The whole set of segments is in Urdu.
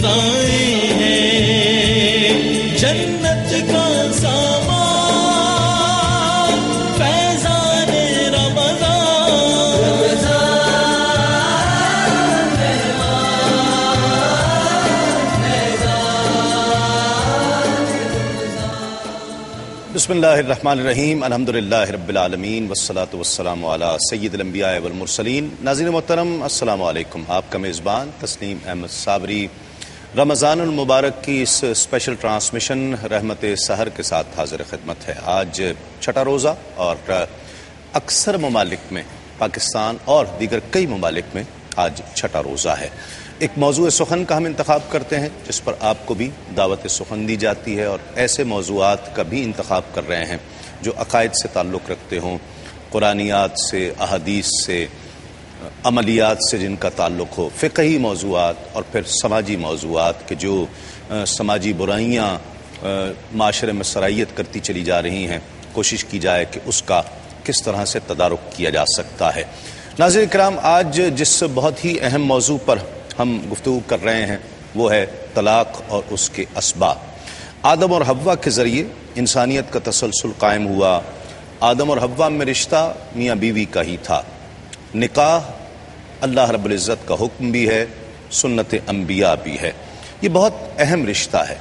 فضائیں ہیں، جنت کا سامان فیضان بسم اللہ الرحمن الرحیم، الحمدللہ رب العالمین والصلاة والسلام علی سید الانبیاء والمرسلین۔ ناظرین محترم السلام علیکم، آپ کا میزبان تسنیم احمد صابری رمضان المبارک کی اس اسپیشل ٹرانسمیشن رحمت سحر کے ساتھ حاضر خدمت ہے۔ آج چھٹا روزہ اور اکثر ممالک میں، پاکستان اور دیگر کئی ممالک میں آج چھٹا روزہ ہے۔ ایک موضوع سخن کا ہم انتخاب کرتے ہیں جس پر آپ کو بھی دعوت سخن دی جاتی ہے، اور ایسے موضوعات کا بھی انتخاب کر رہے ہیں جو عقائد سے تعلق رکھتے ہوں، قرآنیات سے، احادیث سے، عملیات سے جن کا تعلق ہو، فقہی موضوعات اور پھر سماجی موضوعات کہ جو سماجی برائیاں معاشرے میں سرایت کرتی چلی جا رہی ہیں، کوشش کی جائے کہ اس کا کس طرح سے تدارک کیا جا سکتا ہے۔ ناظرین کرام، آج جس بہت ہی اہم موضوع پر ہم گفتگو کر رہے ہیں وہ ہے طلاق اور اس کے اسباب۔ آدم اور حوا کے ذریعے انسانیت کا تسلسل قائم ہوا۔ آدم اور حوا میں رشتہ میاں بیوی کا ہی تھا۔ نکاح اللہ رب العزت کا حکم بھی ہے، سنت انبیاء بھی ہے۔ یہ بہت اہم رشتہ ہے،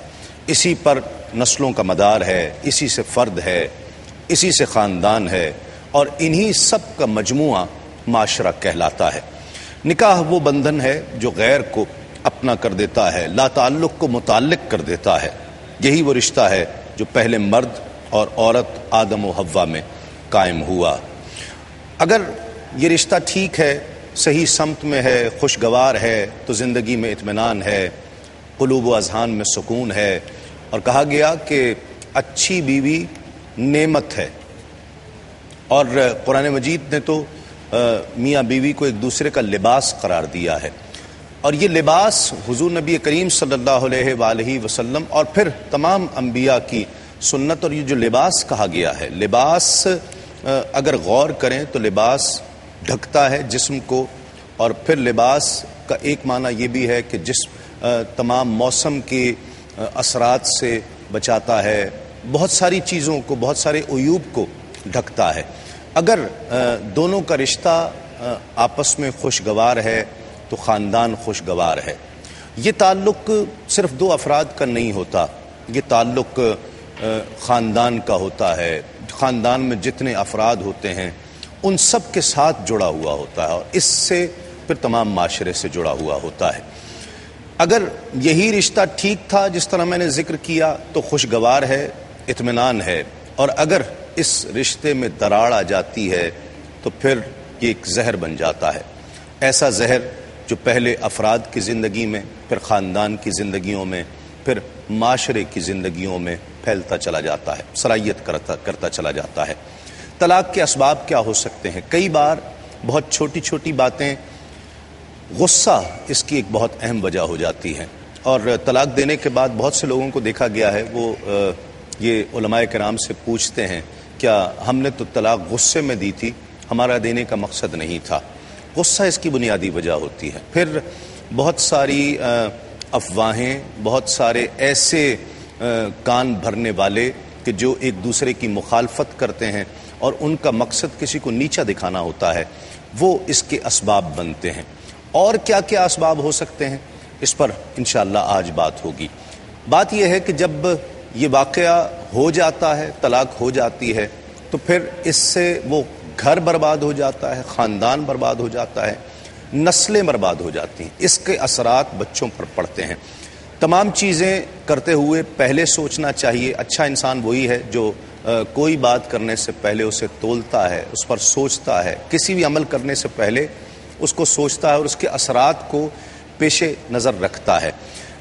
اسی پر نسلوں کا مدار ہے، اسی سے فرد ہے، اسی سے خاندان ہے، اور انہی سب کا مجموعہ معاشرہ کہلاتا ہے۔ نکاح وہ بندھن ہے جو غیر کو اپنا کر دیتا ہے، لا تعلق کو متعلق کر دیتا ہے۔ یہی وہ رشتہ ہے جو پہلے مرد اور عورت آدم و حوا میں قائم ہوا۔ اگر یہ رشتہ ٹھیک ہے، صحیح سمت میں ہے، خوشگوار ہے، تو زندگی میں اطمینان ہے، قلوب و اذہان میں سکون ہے، اور کہا گیا کہ اچھی بیوی نعمت ہے۔ اور قرآن مجید نے تو میاں بیوی کو ایک دوسرے کا لباس قرار دیا ہے، اور یہ لباس حضور نبی کریم صلی اللہ علیہ وآلہ وسلم اور پھر تمام انبیاء کی سنت۔ اور یہ جو لباس کہا گیا ہے، لباس اگر غور کریں تو لباس ڈھکتا ہے جسم کو، اور پھر لباس کا ایک معنی یہ بھی ہے کہ جسم تمام موسم کے اثرات سے بچاتا ہے، بہت ساری چیزوں کو، بہت سارے عیوب کو ڈھکتا ہے۔ اگر دونوں کا رشتہ آپس میں خوشگوار ہے تو خاندان خوشگوار ہے۔ یہ تعلق صرف دو افراد کا نہیں ہوتا، یہ تعلق خاندان کا ہوتا ہے۔ خاندان میں جتنے افراد ہوتے ہیں ان سب کے ساتھ جڑا ہوا ہوتا ہے، اور اس سے پھر تمام معاشرے سے جڑا ہوا ہوتا ہے۔ اگر یہی رشتہ ٹھیک تھا جس طرح میں نے ذکر کیا تو خوشگوار ہے، اطمینان ہے، اور اگر اس رشتے میں دراڑ آ جاتی ہے تو پھر یہ ایک زہر بن جاتا ہے۔ ایسا زہر جو پہلے افراد کی زندگی میں، پھر خاندان کی زندگیوں میں، پھر معاشرے کی زندگیوں میں پھیلتا چلا جاتا ہے، سرایت کرتا چلا جاتا ہے۔ طلاق کے اسباب کیا ہو سکتے ہیں؟ کئی بار بہت چھوٹی چھوٹی باتیں، غصہ اس کی ایک بہت اہم وجہ ہو جاتی ہے، اور طلاق دینے کے بعد بہت سے لوگوں کو دیکھا گیا ہے وہ یہ علماء کرام سے پوچھتے ہیں کیا ہم نے تو طلاق غصے میں دی تھی، ہمارا دینے کا مقصد نہیں تھا۔ غصہ اس کی بنیادی وجہ ہوتی ہے۔ پھر بہت ساری افواہیں، بہت سارے ایسے کان بھرنے والے کہ جو ایک دوسرے کی مخالفت کرتے ہیں اور ان کا مقصد کسی کو نیچا دکھانا ہوتا ہے، وہ اس کے اسباب بنتے ہیں۔ اور کیا کیا اسباب ہو سکتے ہیں، اس پر انشاءاللہ آج بات ہوگی۔ بات یہ ہے کہ جب یہ واقعہ ہو جاتا ہے، طلاق ہو جاتی ہے، تو پھر اس سے وہ گھر برباد ہو جاتا ہے، خاندان برباد ہو جاتا ہے، نسلیں برباد ہو جاتی ہیں، اس کے اثرات بچوں پر پڑتے ہیں۔ تمام چیزیں کرتے ہوئے پہلے سوچنا چاہیے۔ اچھا انسان وہی ہے جو کوئی بات کرنے سے پہلے اسے تولتا ہے، اس پر سوچتا ہے، کسی بھی عمل کرنے سے پہلے اس کو سوچتا ہے اور اس کے اثرات کو پیش نظر رکھتا ہے۔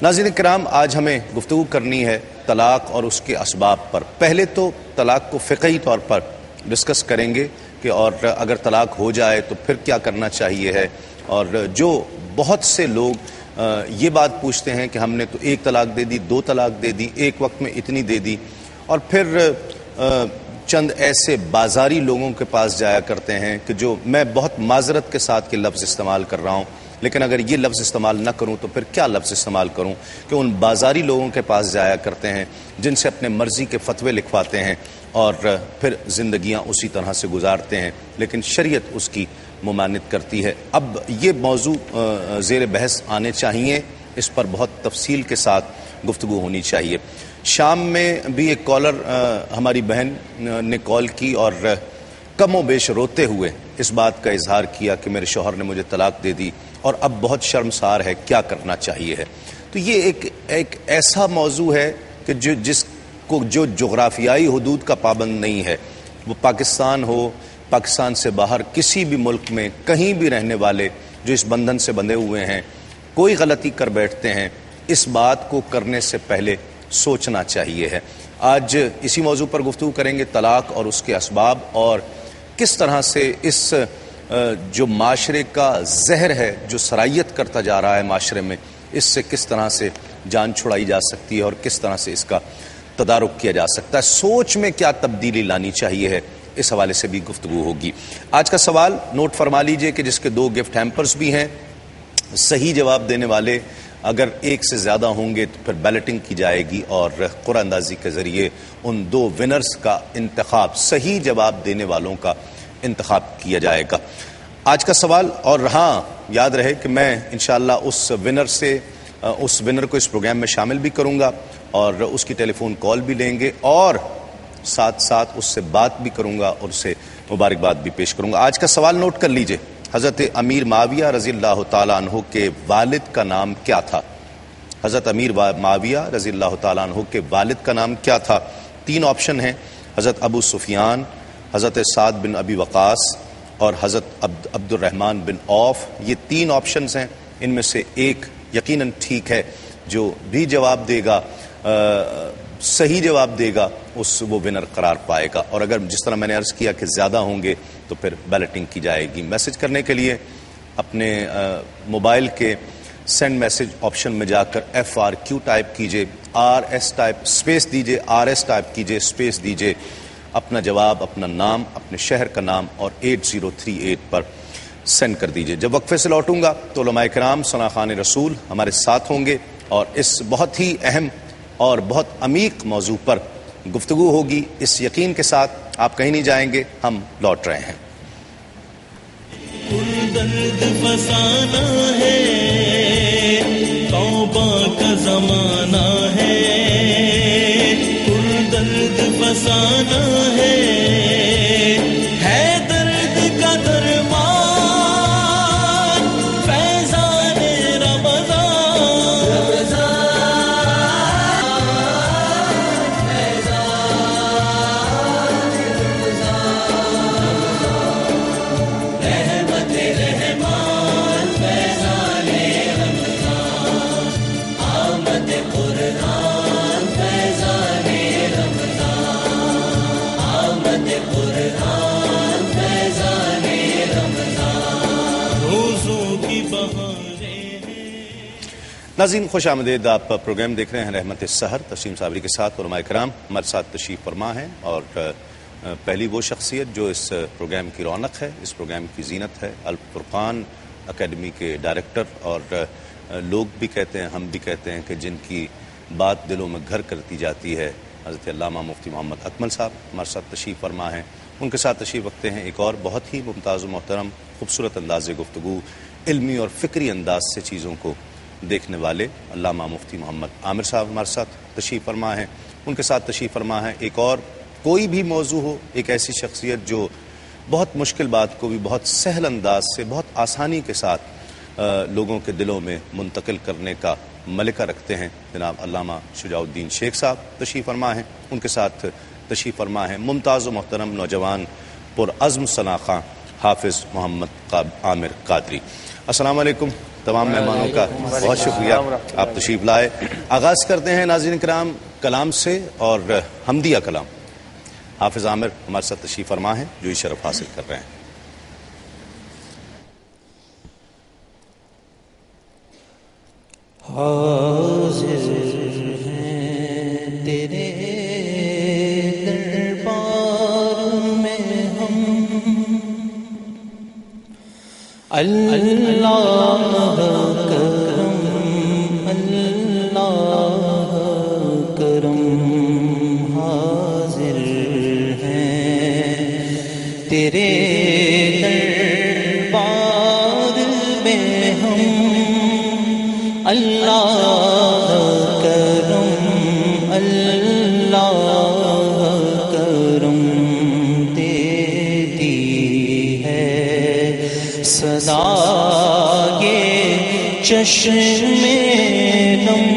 ناظرین کرام، آج ہمیں گفتگو کرنی ہے طلاق اور اس کے اسباب پر۔ پہلے تو طلاق کو فقہی طور پر ڈسکس کریں گے کہ اور اگر طلاق ہو جائے تو پھر کیا کرنا چاہیے ہے، اور جو بہت سے لوگ یہ بات پوچھتے ہیں کہ ہم نے تو ایک طلاق دے دی، دو طلاق دے دی، ایک وقت میں اتنی دے دی، اور پھر چند ایسے بازاری لوگوں کے پاس جایا کرتے ہیں کہ جو میں بہت معذرت کے ساتھ کے لفظ استعمال کر رہا ہوں، لیکن اگر یہ لفظ استعمال نہ کروں تو پھر کیا لفظ استعمال کروں کہ ان بازاری لوگوں کے پاس جایا کرتے ہیں جن سے اپنے مرضی کے فتوے لکھواتے ہیں اور پھر زندگیاں اسی طرح سے گزارتے ہیں، لیکن شریعت اس کی ممانعت کرتی ہے۔ اب یہ موضوع زیر بحث آنے چاہیے، اس پر بہت تفصیل کے ساتھ گفتگو ہونی چاہیے۔ شام میں بھی ایک کالر ہماری بہن نے کال کی اور کم و بیش روتے ہوئے اس بات کا اظہار کیا کہ میرے شوہر نے مجھے طلاق دے دی اور اب بہت شرمسار ہے، کیا کرنا چاہیے ہے۔ تو یہ ایک ایسا موضوع ہے کہ جس کو جو جغرافیائی حدود کا پابند نہیں ہے، وہ پاکستان ہو، پاکستان سے باہر کسی بھی ملک میں کہیں بھی رہنے والے جو اس بندھن سے بندھے ہوئے ہیں، کوئی غلطی کر بیٹھتے ہیں، اس بات کو کرنے سے پہلے سوچنا چاہیے ہے۔ آج اسی موضوع پر گفتگو کریں گے، طلاق اور اس کے اسباب، اور کس طرح سے اس جو معاشرے کا زہر ہے جو سرایت کرتا جا رہا ہے معاشرے میں، اس سے کس طرح سے جان چھڑائی جا سکتی ہے اور کس طرح سے اس کا تدارک کیا جا سکتا ہے، سوچ میں کیا تبدیلی لانی چاہیے ہے، اس حوالے سے بھی گفتگو ہوگی۔ آج کا سوال نوٹ فرما لیجئے کہ جس کے 2 گفٹ ہیمپرز بھی ہیں، صحیح جواب دینے والے اگر 1 سے زیادہ ہوں گے تو پھر بیلٹنگ کی جائے گی اور قرعہ اندازی کے ذریعے ان 2 ونرز کا انتخاب، صحیح جواب دینے والوں کا انتخاب کیا جائے گا۔ آج کا سوال، اور ہاں یاد رہے کہ میں انشاءاللہ اس ونر کو اس پروگرام میں شامل بھی کروں گا اور اس کی ٹیلی فون کال بھی لیں گے اور ساتھ ساتھ اس سے بات بھی کروں گا اور اسے مبارکباد بھی پیش کروں گا۔ آج کا سوال نوٹ کر لیجئے، حضرت امیر معاویہ رضی اللہ تعالیٰ عنہ کے والد کا نام کیا تھا؟ حضرت امیر معاویہ رضی اللہ تعالیٰ عنہ کے والد کا نام کیا تھا؟ 3 آپشن ہیں، حضرت ابو سفیان، حضرت سعد بن ابی وقاص اور حضرت عبد الرحمن بن عوف۔ یہ 3 آپشنز ہیں، ان میں سے ایک یقیناً ٹھیک ہے۔ جو بھی جواب دے گا، صحیح جواب دے گا، وہ ونر قرار پائے گا، اور اگر جس طرح میں نے عرض کیا کہ زیادہ ہوں گے تو پھر بیلٹنگ کی جائے گی۔ میسج کرنے کے لیے اپنے موبائل کے سینڈ میسج آپشن میں جا کر FRQ ٹائپ کیجئے، RS ٹائپ اسپیس دیجئے، RS ٹائپ کیجئے، اسپیس دیجئے، اپنا جواب، اپنا نام، اپنے شہر کا نام اور 8038 پر سینڈ کر دیجئے۔ جب وقفے سے لوٹوں گا تو علماء کرام ثناخوان رسول ہمارے ساتھ ہوں گے اور اس بہت ہی اہم اور بہت عمیق موضوع پر گفتگو ہوگی، اس یقین کے ساتھ آپ کہیں نہیں جائیں گے، ہم لوٹ رہے ہیں۔ درد فسانہ ہے، توبہ کا زمانہ ہے، درد فسانہ ہے درد کا درمان، فیضان ناظرین خوش آمدید، آپ پروگرام دیکھ رہے ہیں رحمت السحر تسلیم صابری کے ساتھ، علماء کرام ہمارے ساتھ تشریف فرما ہیں، اور پہلی وہ شخصیت جو اس پروگرام کی رونق ہے، اس پروگرام کی زینت ہے، الفرقان اکیڈمی کے ڈائریکٹر، اور لوگ بھی کہتے ہیں، ہم بھی کہتے ہیں کہ جن کی بات دلوں میں گھر کرتی جاتی ہے، حضرت علامہ مفتی محمد اکمل صاحب ہمارے ساتھ تشریف فرما ہیں۔ ان کے ساتھ تشریف رکھتے ہیں ایک اور بہت ہی ممتاز و محترم، خوبصورت انداز گفتگو، علمی اور فکری انداز سے چیزوں کو دیکھنے والے علامہ مفتی محمد عامر صاحب ہمارے ساتھ تشریف فرما ہیں۔ ان کے ساتھ تشریف فرما ہے ایک اور کوئی بھی موضوع ہو، ایک ایسی شخصیت جو بہت مشکل بات کو بھی بہت سہل انداز سے، بہت آسانی کے ساتھ لوگوں کے دلوں میں منتقل کرنے کا ملکہ رکھتے ہیں، جناب علامہ شجاع الدین شیخ صاحب تشریف فرما ہیں۔ ان کے ساتھ تشریف فرما ہے ممتاز و محترم نوجوان پرعزم ثناخواں حافظ محمد عامر قادری۔ السلام علیکم تمام مہمانوں کا بہت شکریہ آپ تشریف لائے۔ آغاز کرتے ہیں ناظرین کرام کلام سے، اور حمدیہ کلام حافظ عامر ہمارے ساتھ تشریف فرما ہیں جو یہ شرف حاصل کر رہے ہیں۔ حاضر ہیں تیرے دربار میں ہم، اللہ اللہ کرم اللہ کرم دیتی ہے صدا یہ چشم نم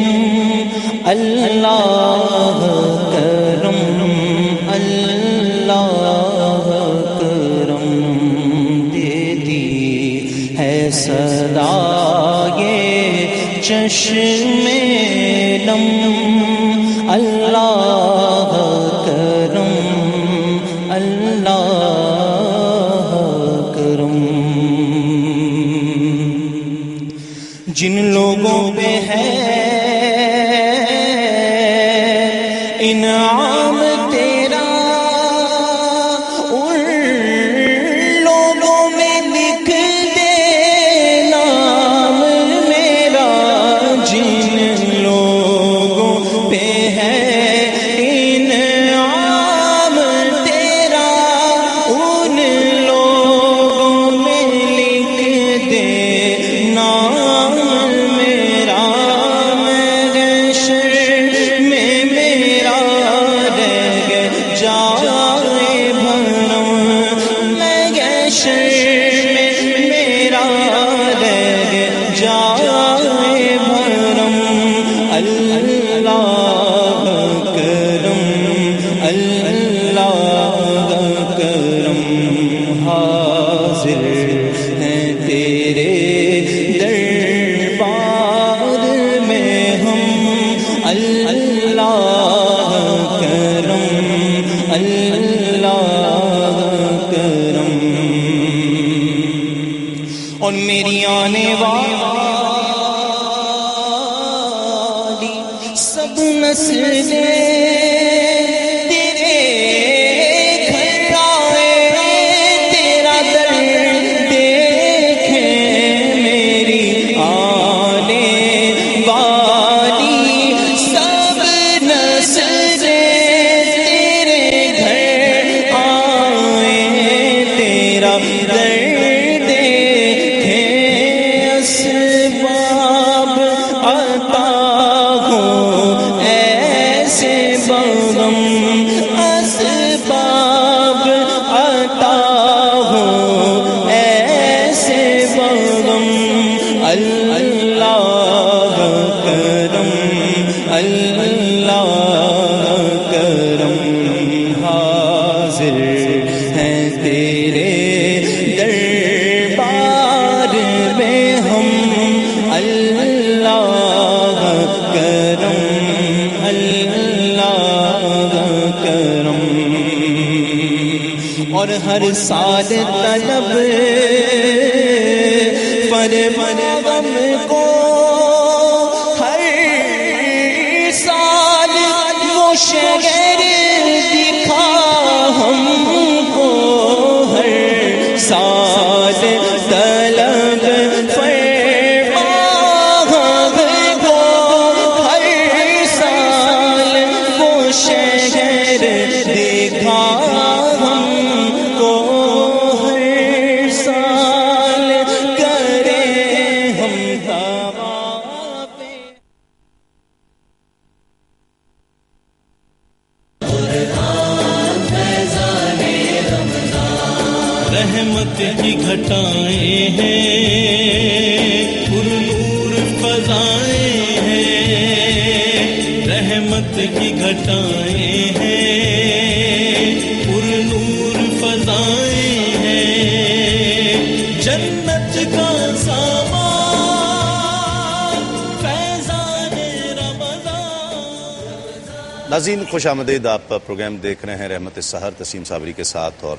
اللہ کرم اللہ کرم دیتی ہے صدا یہ چشم نم اللہ کرم اللہ کرم جن لوگوں پہ ہے انعام تیرا ان لوگوں میں لکھ دے نام میرا جن لوگوں پہ ہے انعام تیرا ان لوگوں میں لکھ دے نام میرا اور میری آنے والی سب نسلیں تیرے گھر آئے تیرا در دیکھیں میری آنے والی سب نسلیں تیرے گھر آئے تیرا در اور ہر سال طلب پر غم کو ہر سال وہ شہر دکھا ہم کو ہر سال طلب کو ہر سال وہ شہر دکھا رحمت کی گھٹائیں ہیں پر نور فضائیں ہیں رحمت کی گھٹائیں ہیں پر نور فضائیں ہیں جنت کا سامان فیضان رمضان۔ ناظرین خوش آمدید، آپ پروگرام دیکھ رہے ہیں رحمت سحر تسیم صابری کے ساتھ، اور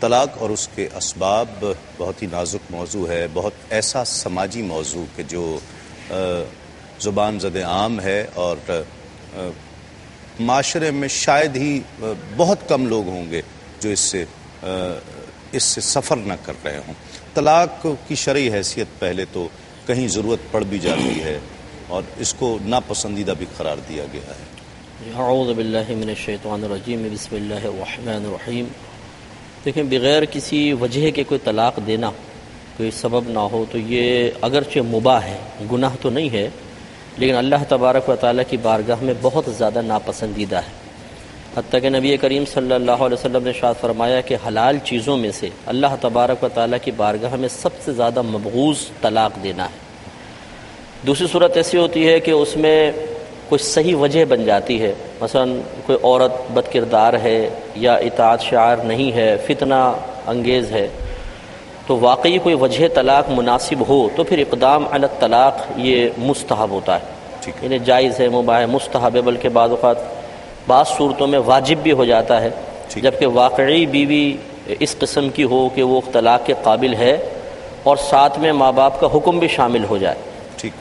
طلاق اور اس کے اسباب بہت ہی نازک موضوع ہے، بہت ایسا سماجی موضوع کہ جو زبان زد عام ہے اور معاشرے میں شاید ہی بہت کم لوگ ہوں گے جو اس سے سفر نہ کر رہے ہوں۔ طلاق کی شرعی حیثیت پہلے تو کہیں ضرورت پڑ بھی جاتی ہے اور اس کو ناپسندیدہ بھی قرار دیا گیا ہے۔ اعوذ باللہ من الشیطان الرجیم، بسم اللہ الرحمن الرحیم۔ دیکھیں، بغیر کسی وجہ کے کوئی طلاق دینا کوئی سبب نہ ہو تو یہ اگرچہ مباح ہے، گناہ تو نہیں ہے، لیکن اللہ تبارک و تعالیٰ کی بارگاہ میں بہت زیادہ ناپسندیدہ ہے۔ حتیٰ کہ نبی کریم صلی اللہ علیہ وسلم نے ارشاد فرمایا کہ حلال چیزوں میں سے اللہ تبارک و تعالیٰ کی بارگاہ میں سب سے زیادہ مبغوض طلاق دینا ہے۔ دوسری صورت ایسی ہوتی ہے کہ اس میں کوئی صحیح وجہ بن جاتی ہے، مثلا کوئی عورت بد کردار ہے یا اطاعت شعار نہیں ہے، فتنہ انگیز ہے، تو واقعی کوئی وجہ طلاق مناسب ہو تو پھر اقدام علی الطلاق یہ مستحب ہوتا ہے، یعنی جائز ہے، مباح ہے، مستحب ہے، بلکہ بعض اوقات بعض صورتوں میں واجب بھی ہو جاتا ہے، جبکہ واقعی بیوی اس قسم کی ہو کہ وہ طلاق کے قابل ہے اور ساتھ میں ماں باپ کا حکم بھی شامل ہو جائے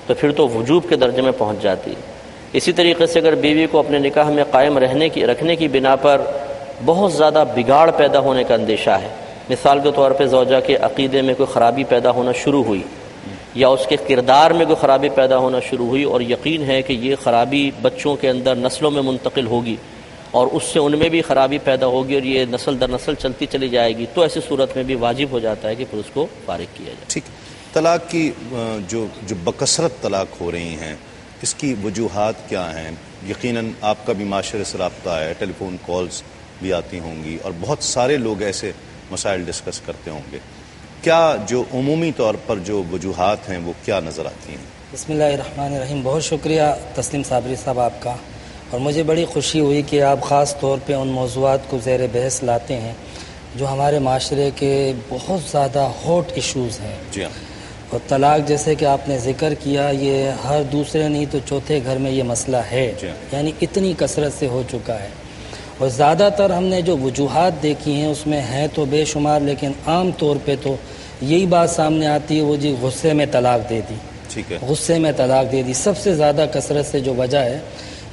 تو پھر تو وجوب کے درجے میں پہنچ جاتی ہے۔ اسی طریقے سے اگر بیوی کو اپنے نکاح میں قائم رکھنے کی بنا پر بہت زیادہ بگاڑ پیدا ہونے کا اندیشہ ہے، مثال کے طور پہ زوجہ کے عقیدے میں کوئی خرابی پیدا ہونا شروع ہوئی یا اس کے کردار میں کوئی خرابی پیدا ہونا شروع ہوئی اور یقین ہے کہ یہ خرابی بچوں کے اندر نسلوں میں منتقل ہوگی اور اس سے ان میں بھی خرابی پیدا ہوگی اور یہ نسل در نسل چلتی چلی جائے گی، تو ایسی صورت میں بھی واجب ہو جاتا ہے کہ پھر اس کو فارغ کیا جائے۔ ٹھیک، طلاق کی جو بکثرت طلاق ہو رہی ہیں، اس کی وجوہات کیا ہیں؟ یقیناً آپ کا بھی معاشرے سے رابطہ ہے، ٹیلی فون کالز بھی آتی ہوں گی اور بہت سارے لوگ ایسے مسائل ڈسکس کرتے ہوں گے، کیا جو عمومی طور پر جو وجوہات ہیں وہ کیا نظر آتی ہیں؟ بسم اللہ الرحمن الرحیم، بہت شکریہ تسلیم صابری صاحب آپ کا، اور مجھے بڑی خوشی ہوئی کہ آپ خاص طور پہ ان موضوعات کو زیر بحث لاتے ہیں جو ہمارے معاشرے کے بہت زیادہ ہاٹ ایشوز ہیں۔ جی ہاں، اور طلاق جیسے کہ آپ نے ذکر کیا، یہ ہر دوسرے نہیں تو چوتھے گھر میں یہ مسئلہ ہے، یعنی اتنی کثرت سے ہو چکا ہے، اور زیادہ تر ہم نے جو وجوہات دیکھی ہیں اس میں ہیں تو بے شمار، لیکن عام طور پہ تو یہی بات سامنے آتی ہے، وہ جی غصے میں طلاق دے دی، ٹھیک ہے، غصے میں طلاق دے دی، سب سے زیادہ کثرت سے جو وجہ ہے،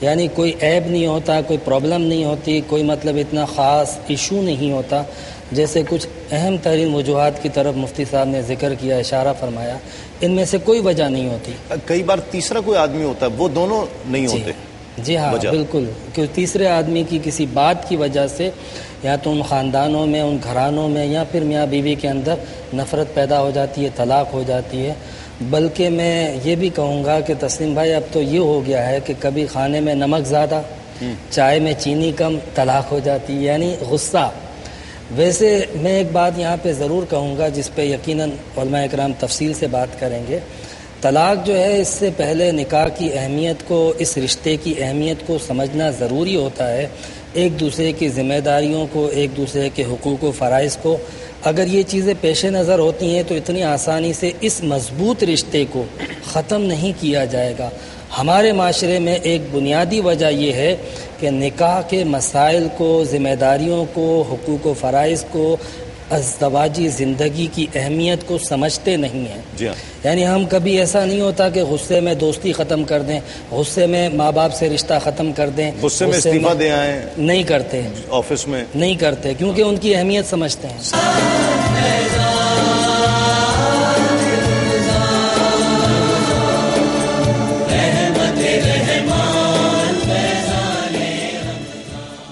یعنی کوئی عیب نہیں ہوتا، کوئی پرابلم نہیں ہوتی، کوئی مطلب اتنا خاص ایشو نہیں ہوتا، جیسے کچھ اہم ترین وجوہات کی طرف مفتی صاحب نے ذکر کیا، اشارہ فرمایا، ان میں سے کوئی وجہ نہیں ہوتی۔ کئی بار تیسرا کوئی آدمی ہوتا ہے، وہ دونوں نہیں ہوتے۔ جی ہاں، بالکل، کہ تیسرے آدمی کی کسی بات کی وجہ سے یا تو ان خاندانوں میں، ان گھرانوں میں، یا پھر میاں بیوی کے اندر نفرت پیدا ہو جاتی ہے، طلاق ہو جاتی ہے۔ بلکہ میں یہ بھی کہوں گا کہ تسلیم بھائی اب تو یہ ہو گیا ہے کہ کبھی کھانے میں نمک زیادہ، چائے میں چینی کم، طلاق ہو جاتی ہے، یعنی غصہ۔ ویسے میں ایک بات یہاں پہ ضرور کہوں گا جس پہ یقیناً علماء اکرام تفصیل سے بات کریں گے، طلاق جو ہے اس سے پہلے نکاح کی اہمیت کو، اس رشتے کی اہمیت کو سمجھنا ضروری ہوتا ہے، ایک دوسرے کی ذمہ داریوں کو، ایک دوسرے کے حقوق و فرائض کو۔ اگر یہ چیزیں پیش نظر ہوتی ہیں تو اتنی آسانی سے اس مضبوط رشتے کو ختم نہیں کیا جائے گا۔ ہمارے معاشرے میں ایک بنیادی وجہ یہ ہے کہ نکاح کے مسائل کو، ذمہ داریوں کو، حقوق و فرائض کو، ازدواجی زندگی کی اہمیت کو سمجھتے نہیں ہیں۔ جی ہاں، یعنی ہم کبھی ایسا نہیں ہوتا کہ غصے میں دوستی ختم کر دیں، غصے میں ماں باپ سے رشتہ ختم کر دیں، غصے میں استعفیٰ دے آئیں، نہیں کرتے، آفس میں نہیں کرتے، کیونکہ ان کی اہمیت سمجھتے ہیں۔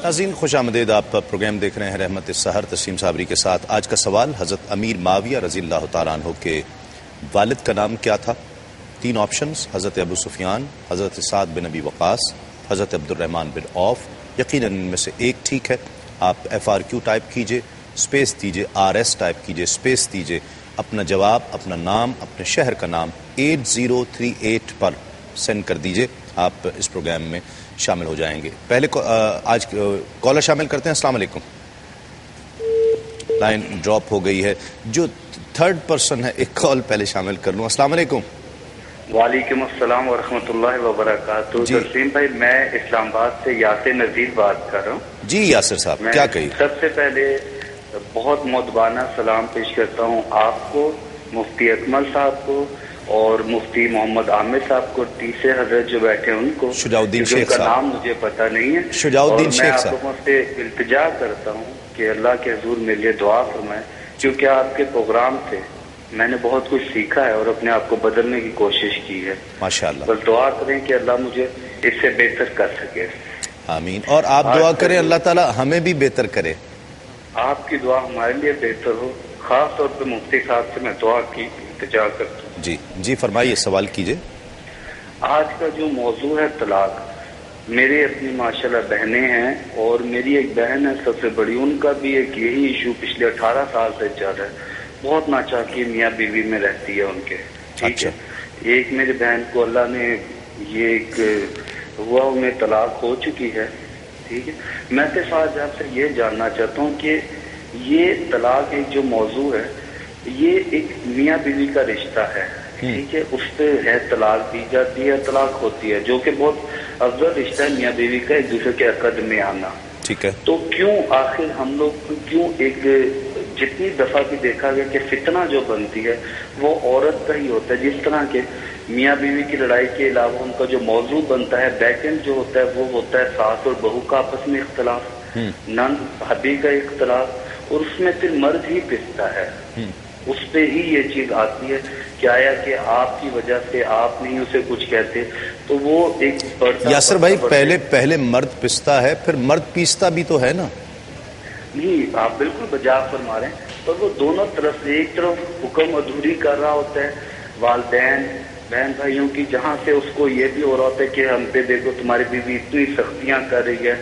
ناظرین خوش آمدید، آپ پروگرام دیکھ رہے ہیں رحمت السحر تسلیم صابری کے ساتھ۔ آج کا سوال، حضرت امیر معاویہ رضی اللہ تعالیٰ عنہ کے والد کا نام کیا تھا؟ 3 آپشنز، حضرت ابو سفیان، حضرت سعد بن ابی وقاص، حضرت عبد الرحمن بن عوف۔ یقیناً ان میں سے ایک ٹھیک ہے۔ آپ FRQ ٹائپ کیجئے، اسپیس دیجئے، RS ٹائپ کیجئے، اسپیس دیجئے، اپنا جواب، اپنا نام، اپنے شہر کا نام 8038 پر سینڈ کر دیجئے، آپ اس پروگرام میں شامل ہو جائیں گے۔ پہلے آج کالر شامل کرتے ہیں۔ السلام علیکم، لائن ڈراپ ہو گئی ہے، جو تھرڈ پرسن ہے ایک کال پہلے شامل کر لوں۔ السلام علیکم۔ وعلیکم السلام ورحمۃ اللہ وبرکاتہ۔ جی تسلیم بھائی، میں اسلام آباد سے یاسر نذیر بات کر رہا ہوں۔ جی یاسر صاحب، میں کیا کہیے؟ سب سے پہلے بہت مؤدبانہ سلام پیش کرتا ہوں آپ کو، مفتی اکمل صاحب کو، اور مفتی محمد عامر صاحب کو، تیسرے حضرت جو بیٹھے ہیں ان کو، شجاع الدین کیونکہ شیخ ان کا صاحب، نام مجھے پتہ نہیں ہے، شجاع الدین شیخ اور میں صاحب، آپ لوگوں سے التجا کرتا ہوں کہ اللہ کے حضور میرے لیے دعا فرمائیں، کیونکہ آپ کے پروگرام سے میں نے بہت کچھ سیکھا ہے اور اپنے آپ کو بدلنے کی کوشش کی ہے۔ ماشاءاللہ، بس دعا کریں کہ اللہ مجھے اس سے بہتر کر سکے۔ آمین۔ اور آپ دعا کریں اللہ تعالی ہمیں بھی بہتر کرے۔ آپ کی دعا ہمارے لیے بہتر ہو، خاص طور پہ مفتی صاحب سے میں دعا کی التجا کرتا ہوں. جی فرمائیے، سوال کیجیے. آج کا جو موضوع ہے طلاق، میرے اپنی ماشاءاللہ بہنیں ہیں اور میری ایک بہن ہے سب سے بڑی، ان کا بھی ایک یہی ایشو پچھلے 18 سال سے چل رہا ہے. بہت ناچاکی میاں بیوی میں رہتی ہے ان کے. ٹھیک ہے. ایک میری بہن کو اللہ نے یہ ایک ہوا، انہیں طلاق ہو چکی ہے. ٹھیک ہے. میں صرف آج آپ سے یہ جاننا چاہتا ہوں کہ یہ طلاق ایک جو موضوع ہے یہ ایک میاں بیوی کا رشتہ ہے. ٹھیک ہے. اس پہ ہے طلاق دی جاتی ہے، طلاق ہوتی ہے، جو کہ بہت افضل رشتہ ہے میاں بیوی کا، ایک دوسرے کے عقد میں آنا. ٹھیک ہے. تو کیوں آخر ہم لوگ کیوں ایک جتنی دفعہ بھی دیکھا گیا کہ فتنہ جو بنتی ہے وہ عورت کا ہی ہوتا ہے. جس طرح کے میاں بیوی کی لڑائی کے علاوہ ان کا جو موضوع بنتا ہے بیک اینڈ جو ہوتا ہے وہ ہوتا ہے ساس اور بہو کا آپس میں اختلاف، نند بھابھی کا اختلاف، اور اس میں پھر مرد ہی پستا ہے. اس پہ ہی یہ چیز آتی ہے کہ آیا کہ آپ کی وجہ سے آپ نہیں اسے کچھ کہتے، تو وہ ایک یاسر بھائی پہلے مرد پستا ہے، پھر مرد پیستا بھی تو ہے نا. نہیں، آپ بالکل بجا فرما رہے ہیں، پر وہ دونوں طرف سے، ایک طرف حکم ادھوری کر رہا ہوتا ہے والدین بہن بھائیوں کی، جہاں سے اس کو یہ بھی ہو رہا ہوتا ہے کہ ہم پہ دیکھو تمہاری بیوی اتنی سختیاں کر رہی ہے،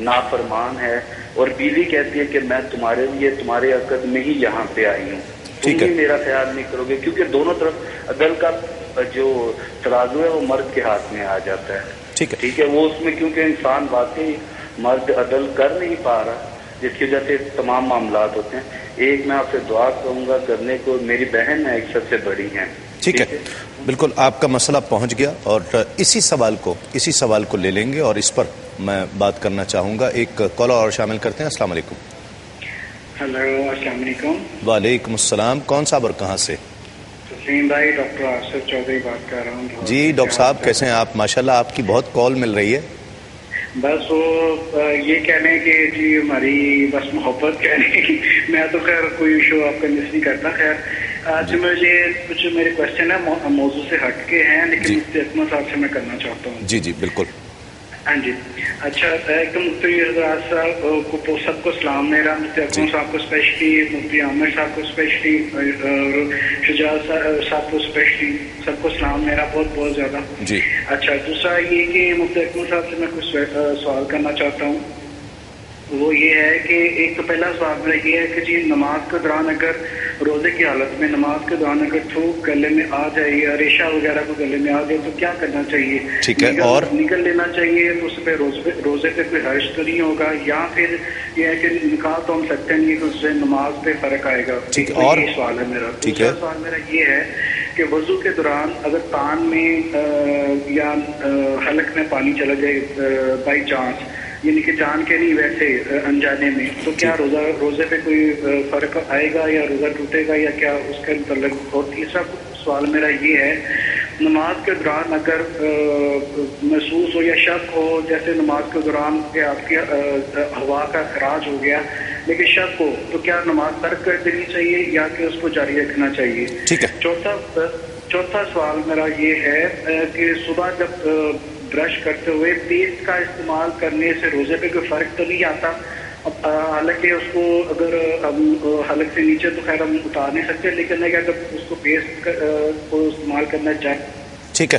نافرمان ہے، اور بیوی کہتی ہے کہ میں تمہارے لیے تمہارے عقد میں ہی یہاں پہ آئی ہوں، تم بھی میرا خیال نہیں کرو گے. کیونکہ دونوں طرف عدل کا جو ترازو ہے وہ مرد کے ہاتھ میں آ جاتا ہے. ٹھیک ہے. وہ اس میں کیونکہ انسان واقعی مرد عدل کر نہیں پا رہا، جس کی وجہ سے تمام معاملات ہوتے ہیں. ایک میں آپ سے دعا کروں گا کرنے کو، میری بہن ہے ایک سب سے بڑی ہیں. ٹھیک ہے. بالکل آپ کا مسئلہ پہنچ گیا، اور اسی سوال کو لے لیں گے اور اس پر میں بات کرنا چاہوں گا. ایک کالر اور شامل کرتے ہیں. السلام علیکم. ہیلو، السلام علیکم. وعلیکم السلام. کون صاحب اور کہاں سے؟ تسلیم بھائی، ڈاکٹر آصف چودھری بات کر رہا ہوں. جی ڈاکٹر صاحب کیسے ہیں آپ؟ ماشاءاللہ آپ کی بہت کال مل رہی ہے. بس وہ یہ کہنے کہ جی ہماری بس محبت کہنے کی، میں تو خیر کوئی ایشو آپ کا مس نہیں کرتا. خیر آج مجھے کچھ میرے کوشچن ہے موضوع سے ہٹ کے ہیں، لیکن مفتی اکمل صاحب سے میں کرنا چاہتا ہوں. جی بالکل. ہاں جی. اچھا، ایک تو مفتی حضرات صاحب کو سب کو سلام میرا، مفتی اکمل صاحب کو اسپیشلی، مفتی عامر صاحب کو اسپیشلی، اور شجاعت صاحب کو اسپیشلی، سب کو سلام میرا بہت بہت زیادہ. جی. اچھا، دوسرا یہ کہ مفتی اکمل صاحب سے میں کچھ سوال کرنا چاہتا ہوں. وہ یہ ہے کہ ایک تو پہلا سوال میرا یہ ہے کہ جی نماز کے دوران اگر روزے کی حالت میں نماز کے دوران اگر تھوک گلے میں آ جائے یا ریشہ وغیرہ کو گلے میں آ جائے تو کیا کرنا چاہیے؟ ٹھیک ہے. اور نکل لینا چاہیے تو اس پہ روزے پہ کوئی حرج تو نہیں ہوگا، یا پھر یہ ہے کہ نکاح تو ہم سکتے نہیں کہ اس سے نماز پہ فرق آئے گا؟ ٹھیک ہے. اور یہ سوال ہے میرا. ٹھیک ہے. سوال میرا یہ ہے کہ وضو کے دوران اگر کان میں یا حلق میں پانی چلا جائے بائی چانس، یعنی کہ جان کے نہیں ویسے انجانے میں، تو کیا روزے پہ کوئی فرق آئے گا یا روزہ ٹوٹے گا یا کیا اس کے متعلق؟ اور تیسرا سوال میرا یہ ہے، نماز کے دوران اگر محسوس ہو یا شک ہو، جیسے نماز کے دوران کہ آپ کی ہوا کا اخراج ہو گیا لیکن شک ہو، تو کیا نماز ترک کر دینی چاہیے یا کہ اس کو جاری رکھنا چاہیے؟ ٹھیک ہے. چوتھا سوال میرا یہ ہے کہ صبح جب برش کرتے ہوئے پیسٹ کا استعمال کرنے سے روزے پہ کوئی فرق تو نہیں آتا؟ حالانکہ اس کو اگر ہم حلق سے نیچے تو خیر ہم اتار نہیں سکتے، لیکن اگر اس کو پیسٹ کو استعمال کرنا چاہیں. ٹھیک ہے.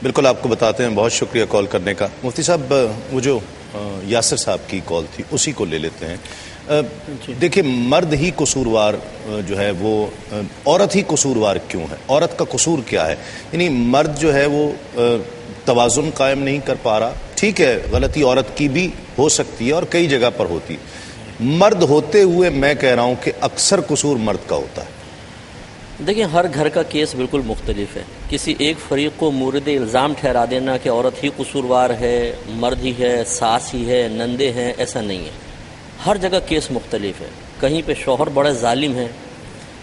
بالکل آپ کو بتاتے ہیں. بہت شکریہ کال کرنے کا. مفتی صاحب وہ جو یاسر صاحب کی کال تھی اسی کو لے لیتے ہیں. دیکھیں مرد ہی قصوروار جو ہے وہ عورت ہی قصوروار کیوں ہے؟ عورت کا قصور کیا ہے؟ یعنی مرد جو ہے وہ توازن قائم نہیں کر پا رہا. ٹھیک ہے غلطی عورت کی بھی ہو سکتی ہے اور کئی جگہ پر ہوتی. مرد ہوتے ہوئے میں کہہ رہا ہوں کہ اکثر قصور مرد کا ہوتا ہے. دیکھیں ہر گھر کا کیس بالکل مختلف ہے. کسی ایک فریق کو مورد الزام ٹھہرا دینا کہ عورت ہی قصوروار ہے، مرد ہی ہے، ساس ہی ہے، نندے ہیں، ایسا نہیں ہے. ہر جگہ کیس مختلف ہے. کہیں پہ شوہر بڑا ظالم ہے.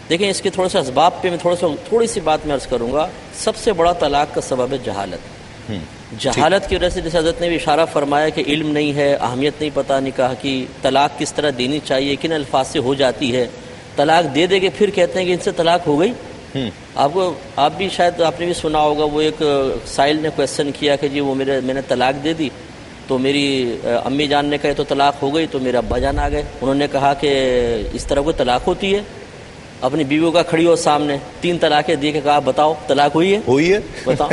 دیکھیں اس کے تھوڑے سے اسباب پہ میں تھوڑی سی بات میں عرض کروں گا. سب سے بڑا طلاق کا سبب ہے جہالت. جہالت کی وجہ سے جیسے حضرت نے بھی اشارہ فرمایا کہ علم نہیں ہے، اہمیت نہیں پتہ نکاح کی، طلاق کس طرح دینی چاہیے، کن الفاظ سے ہو جاتی ہے، طلاق دے دے کے پھر کہتے ہیں کہ ان سے طلاق ہو گئی. آپ بھی شاید آپ نے بھی سنا ہوگا، وہ ایک سائل نے کویسچن کیا کہ جی وہ میں نے طلاق دے دی تو میری امی جان نے کہے تو طلاق ہو گئی، تو میرے ابا جان آ گئے، انہوں نے کہا کہ اس طرح کوئی طلاق ہوتی ہے. اپنی بیویوں کا کھڑی ہو سامنے 3 طلاقیں دی کے کہا بتاؤ طلاق ہوئی ہے بتاؤ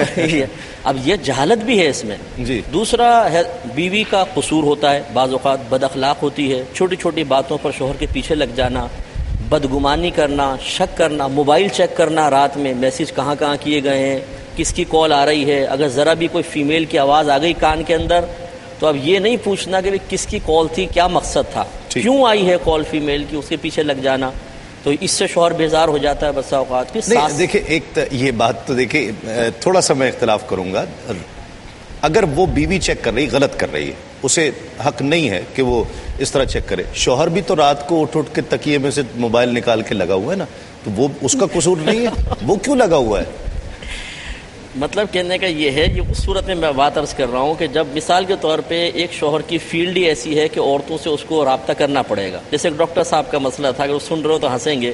اب یہ جہالت بھی ہے اس میں جی۔ دوسرا ہے بیوی کا قصور ہوتا ہے، بعض اوقات بد اخلاق ہوتی ہے، چھوٹی چھوٹی باتوں پر شوہر کے پیچھے لگ جانا، بدگمانی کرنا، شک کرنا، موبائل چیک کرنا رات میں میسج کہاں کہاں کیے گئے ہیں، کس کی کال آ رہی ہے، اگر ذرا بھی کوئی فیمیل کی آواز آ گئی کان کے اندر تو اب یہ نہیں پوچھنا کہ کس کی کال تھی، کیا مقصد تھا، کیوں آئی ہے کال فیمیل کی، اس کے پیچھے لگ جانا، تو اس سے شوہر بیزار ہو جاتا ہے بسا اوقات کی ساس۔ دیکھیں ایک یہ بات تو دیکھیں تھوڑا سا میں اختلاف کروں گا، اگر وہ بیوی چیک کر رہی غلط کر رہی ہے، اسے حق نہیں ہے کہ وہ اس طرح چیک کرے، شوہر بھی تو رات کو اٹھ کے تکیے میں سے موبائل نکال کے لگا ہوا ہے نا، تو وہ اس کا قصور نہیں ہے، وہ کیوں لگا ہوا ہے؟ مطلب کہنے کا یہ ہے، یہ اس صورت میں بات عرض کر رہا ہوں کہ جب مثال کے طور پہ ایک شوہر کی فیلڈ ہی ایسی ہے کہ عورتوں سے اس کو رابطہ کرنا پڑے گا، جیسے ایک ڈاکٹر صاحب کا مسئلہ تھا، اگر وہ سن رہے ہو تو ہنسیں گے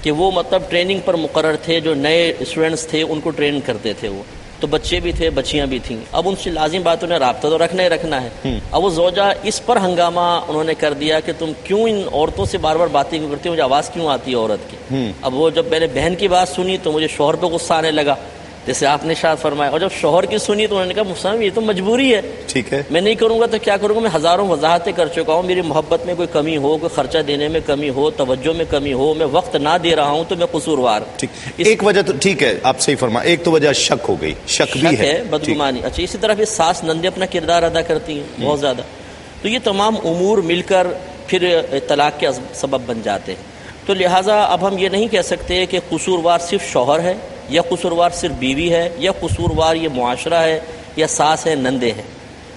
کہ وہ مطلب ٹریننگ پر مقرر تھے، جو نئے اسٹوڈنٹس تھے ان کو ٹرین کرتے تھے، وہ تو بچے بھی تھے بچیاں بھی تھیں، اب ان سے لازم بات انہیں رابطہ تو رکھنا ہی رکھنا ہے، اب وہ زوجہ اس پر ہنگامہ انہوں نے کر دیا کہ تم کیوں ان عورتوں سے بار بار باتیں کیوں کرتی ہو، مجھے آواز کیوں آتی ہے عورت کی، اب وہ جب میں نے بہن کی بات سنی تو مجھے شوہر پہ غصہ آنے لگا جیسے آپ نے شاید فرمایا، اور جب شوہر کی سنی تو انہوں نے کہا مسلم یہ تو مجبوری ہے، ٹھیک ہے میں نہیں کروں گا تو کیا کروں گا، میں ہزاروں وضاحتیں کر چکا ہوں، میری محبت میں کوئی کمی ہو، کوئی خرچہ دینے میں کمی ہو، توجہ میں کمی ہو، میں وقت نہ دے رہا ہوں تو میں قصوروار۔ ٹھیک، ایک وجہ تو ٹھیک ہے آپ صحیح فرما، ایک تو وجہ شک ہو گئی، شک بھی ہے، بدگمانی۔ اچھا اسی طرح پھر ساس نندے اپنا کردار ادا کرتی ہیں بہت زیادہ، تو یہ تمام امور مل کر پھر طلاق کے سبب بن جاتے ہیں، تو لہٰذا اب ہم یہ نہیں کہہ سکتے کہ قصوروار صرف شوہر ہے یا قصوروار صرف بیوی ہے یا قصوروار یہ معاشرہ ہے یا ساس ہے نندے ہیں۔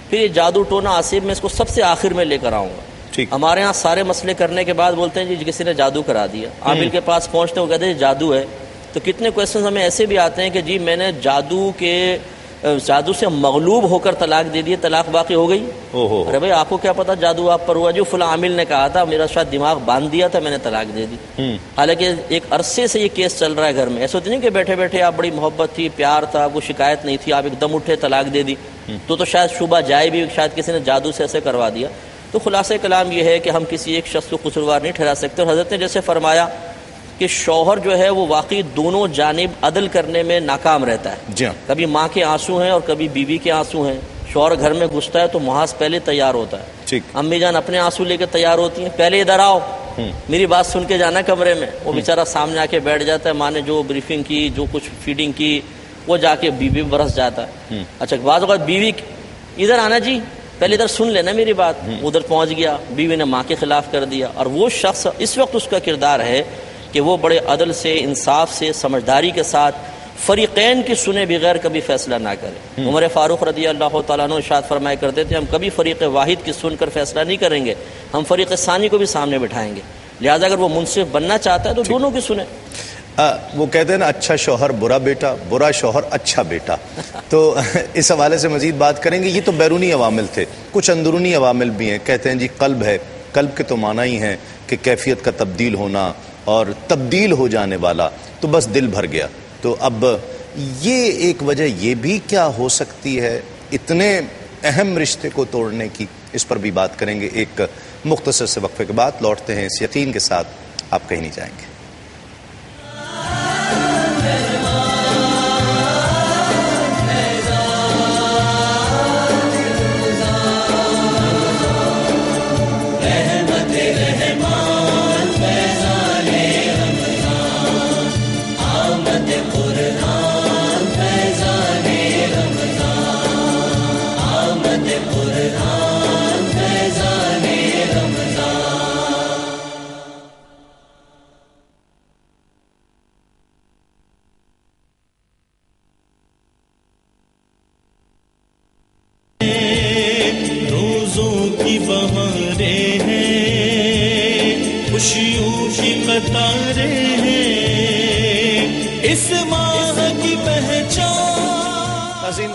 پھر یہ جادو ٹونا آصف میں اس کو سب سے آخر میں لے کر آؤں گا۔ ہمارے ہاں سارے مسئلے کرنے کے بعد بولتے ہیں جی کسی نے جادو کرا دیا، عامل کے پاس پہنچتے وہ کہتے ہیں جادو ہے، تو کتنے کویسچنز ہمیں ایسے بھی آتے ہیں کہ جی میں نے جادو سے مغلوب ہو کر طلاق دے دی، طلاق باقی ہو گئی۔ ارے بھائی آپ کو کیا پتا جادو آپ پر ہوا، جو فلاں عامل نے کہا تھا، میرا شاید دماغ باندھ دیا تھا، میں نے طلاق دے دی۔ حالانکہ ایک عرصے سے یہ کیس چل رہا ہے گھر میں، ایسا تو نہیں کہ بیٹھے بیٹھے آپ بڑی محبت تھی، پیار تھا، کوئی شکایت نہیں تھی، آپ ایک دم اٹھے طلاق دے دی، تو شاید شبہ جائے بھی شاید کسی نے جادو سے ایسے کروا دیا۔ تو خلاصہ کلام یہ ہے کہ ہم کسی ایک شخص کو قصوروار نہیں ٹھہرا سکتے، اور حضرت نے جیسے فرمایا کہ شوہر جو ہے وہ واقعی دونوں جانب عدل کرنے میں ناکام رہتا ہے، کبھی ماں کے آنسو ہیں اور کبھی بیوی کے آنسو ہیں، شوہر گھر میں گھستا ہے تو محاذ پہلے تیار ہوتا ہے، امی جان اپنے آنسو لے کے تیار ہوتی ہیں، پہلے ادھر آؤ میری بات سن کے جانا کمرے میں، وہ بیچارہ سامنے آ کے بیٹھ جاتا ہے، ماں نے جو بریفنگ کی، جو کچھ فیڈنگ کی، وہ جا کے بیوی برس جاتا ہے۔ اچھا بعض اوقات بیوی ادھر آنا جی پہلے ادھر سن لینا میری بات، ادھر پہنچ گیا، بیوی نے ماں کے خلاف کر دیا، اور وہ شخص اس وقت اس کا کردار ہے کہ وہ بڑے عدل سے، انصاف سے، سمجھداری کے ساتھ فریقین کی سنے بغیر کبھی فیصلہ نہ کرے۔ عمر فاروق رضی اللہ تعالیٰ عنہ ارشاد فرمایا کرتے تھے ہم کبھی فریق واحد کی سن کر فیصلہ نہیں کریں گے، ہم فریق ثانی کو بھی سامنے بٹھائیں گے، لہذا اگر وہ منصف بننا چاہتا ہے تو دونوں کی سنیں۔ وہ کہتے ہیں نا اچھا شوہر برا بیٹا، برا شوہر اچھا بیٹا، تو اس حوالے سے مزید بات کریں گے۔ یہ تو بیرونی عوامل تھے، کچھ اندرونی عوامل بھی ہیں۔ کہتے ہیں جی قلب ہے، قلب کے تو معنی ہی ہیں کہ کیفیت کا تبدیل ہونا اور تبدیل ہو جانے والا، تو بس دل بھر گیا۔ تو اب یہ ایک وجہ یہ بھی کیا ہو سکتی ہے اتنے اہم رشتے کو توڑنے کی، اس پر بھی بات کریں گے ایک مختصر سے وقفے کے بعد۔ لوٹتے ہیں اس یقین کے ساتھ آپ کہیں نہیں جائیں گے۔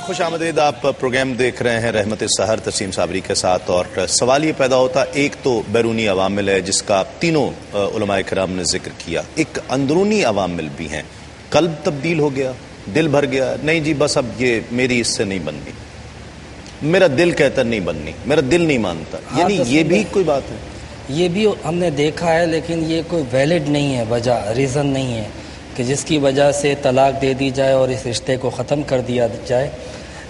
خوش آمدید، آپ پروگرام دیکھ رہے ہیں رحمت سحر تسیم صابری کے ساتھ، اور سوال یہ پیدا ہوتا ایک تو بیرونی عوامل ہے جس کا تینوں علماء کرام نے ذکر کیا، ایک اندرونی عوامل بھی ہیں، قلب تبدیل ہو گیا، دل بھر گیا، نہیں جی بس اب یہ میری اس سے نہیں بننی، میرا دل کہتا نہیں بننی، میرا دل نہیں مانتا، یعنی یہ بھی کوئی بات ہے؟ یہ بھی ہم نے دیکھا ہے، لیکن یہ کوئی ویلڈ نہیں ہے، وجہ ریزن نہیں ہے کہ جس کی وجہ سے طلاق دے دی جائے اور اس رشتے کو ختم کر دیا جائے۔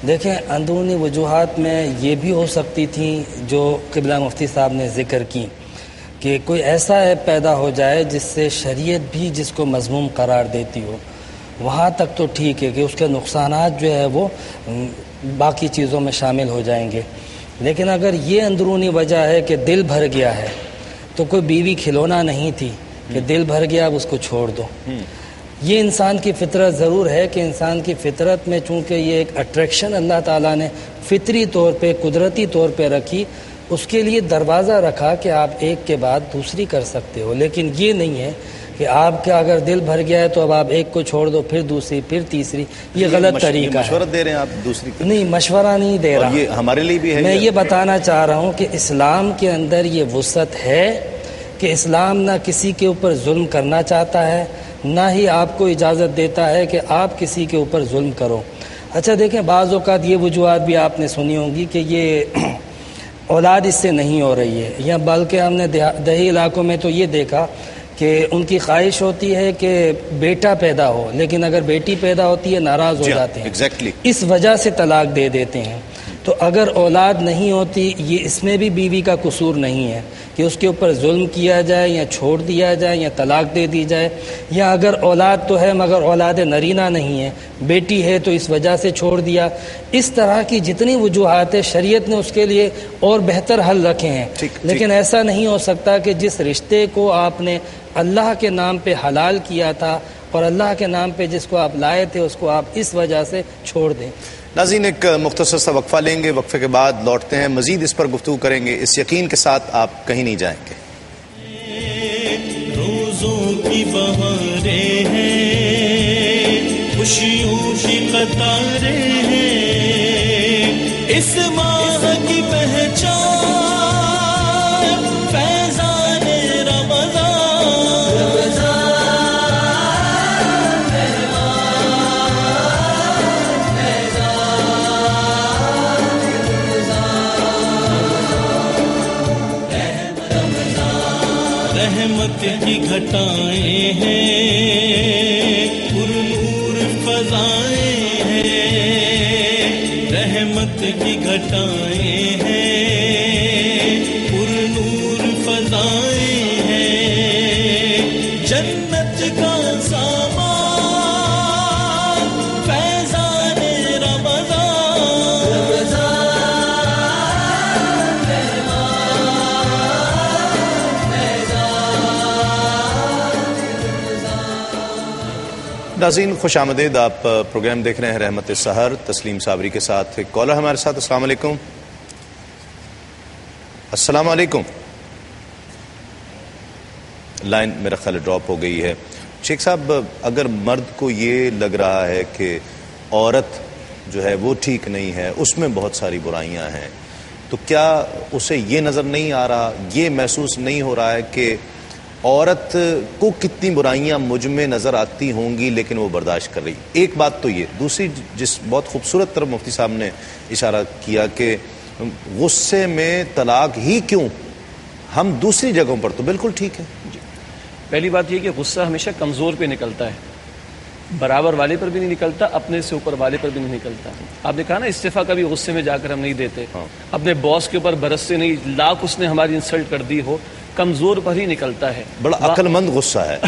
دیکھیں، اندرونی وجوہات میں یہ بھی ہو سکتی تھیں جو قبلہ مفتی صاحب نے ذکر کی، کہ کوئی ایسا عیب پیدا ہو جائے جس سے شریعت بھی جس کو مذموم قرار دیتی ہو، وہاں تک تو ٹھیک ہے کہ اس کے نقصانات جو ہے وہ باقی چیزوں میں شامل ہو جائیں گے۔ لیکن اگر یہ اندرونی وجہ ہے کہ دل بھر گیا ہے، تو کوئی بیوی کھلونا نہیں تھی کہ دل بھر گیا اب اس کو چھوڑ دو۔ یہ انسان کی فطرت ضرور ہے کہ انسان کی فطرت میں چونکہ یہ ایک اٹریکشن اللہ تعالیٰ نے فطری طور پہ قدرتی طور پہ رکھی، اس کے لیے دروازہ رکھا کہ آپ ایک کے بعد دوسری کر سکتے ہو، لیکن یہ نہیں ہے کہ آپ کا اگر دل بھر گیا ہے تو اب آپ ایک کو چھوڑ دو، پھر دوسری، پھر تیسری۔ یہ غلط طریقہ ہے۔ مشورہ دے رہے ہیں آپ دوسری کو؟ نہیں، مشورہ نہیں دے رہا، یہ ہمارے لیے بھی ہے۔ میں یہ بتانا چاہ رہا ہوں کہ اسلام کے اندر یہ وسعت ہے کہ اسلام نہ کسی کے اوپر ظلم کرنا چاہتا ہے، نہ ہی آپ کو اجازت دیتا ہے کہ آپ کسی کے اوپر ظلم کرو۔ اچھا دیکھیں، بعض اوقات یہ وجوہات بھی آپ نے سنی ہوں گی کہ یہ اولاد اس سے نہیں ہو رہی ہے، یا بلکہ ہم نے دیہی علاقوں میں تو یہ دیکھا کہ ان کی خواہش ہوتی ہے کہ بیٹا پیدا ہو، لیکن اگر بیٹی پیدا ہوتی ہے ناراض ہو جاتے ہیں، اس وجہ سے طلاق دے دیتے ہیں۔ تو اگر اولاد نہیں ہوتی، یہ اس میں بھی بیوی کا قصور نہیں ہے کہ اس کے اوپر ظلم کیا جائے یا چھوڑ دیا جائے یا طلاق دے دی جائے، یا اگر اولاد تو ہے مگر اولاد نرینہ نہیں ہے، بیٹی ہے تو اس وجہ سے چھوڑ دیا۔ اس طرح کی جتنی وجوہات ہیں شریعت نے اس کے لیے اور بہتر حل رکھے ہیں، لیکن ایسا نہیں ہو سکتا کہ جس رشتے کو آپ نے اللہ کے نام پہ حلال کیا تھا اور اللہ کے نام پہ جس کو آپ لائے تھے اس کو آپ اس وجہ سے چھوڑ دیں۔ ناظرین، ایک مختصر سا وقفہ لیں گے، وقفے کے بعد لوٹتے ہیں، مزید اس پر گفتگو کریں گے، اس یقین کے ساتھ آپ کہیں نہیں جائیں گے۔ روزوں کی بہاریں ہیں، خوشیوں کی قطاریں ہیں، اس ماہ کی پہچان فیضان رمضان۔ رحمت کی گھٹائیں ہیں، پر نور فضائیں ہیں، رحمت کی گھٹائیں ہیں، پر نور فضائیں ہیں، جنت کا سامان فیضان رمضان۔ ناظرین خوش آمدید، آپ پروگرام دیکھ رہے ہیں رحمت سحر، تسلیم صابری کے ساتھ ایک کالر ہمارے ساتھ۔ السلام علیکم۔ السلام علیکم۔ لائن میرا خیال ڈراپ ہو گئی ہے۔ شیخ صاحب، اگر مرد کو یہ لگ رہا ہے کہ عورت جو ہے وہ ٹھیک نہیں ہے، اس میں بہت ساری برائیاں ہیں، تو کیا اسے یہ نظر نہیں آ رہا، یہ محسوس نہیں ہو رہا ہے کہ عورت کو کتنی برائیاں مجھ میں نظر آتی ہوں گی لیکن وہ برداشت کر رہی؟ ایک بات تو یہ، دوسری جس بہت خوبصورت طرف مفتی صاحب نے اشارہ کیا کہ غصے میں طلاق ہی کیوں، ہم دوسری جگہوں پر تو بالکل ٹھیک ہے۔ پہلی بات یہ کہ غصہ ہمیشہ کمزور پہ نکلتا ہے، برابر والے پر بھی نہیں نکلتا، اپنے سے اوپر والے پر بھی نہیں نکلتا۔ آپ نے کہا نا استعفیٰ کبھی غصے میں جا کر ہم نہیں دیتے، اپنے باس کے اوپر برستے نہیں، لاکھ اس نے ہماری انسلٹ کر دی ہو، کمزور پر ہی نکلتا ہے۔ بڑا عقل مند غصہ ہے۔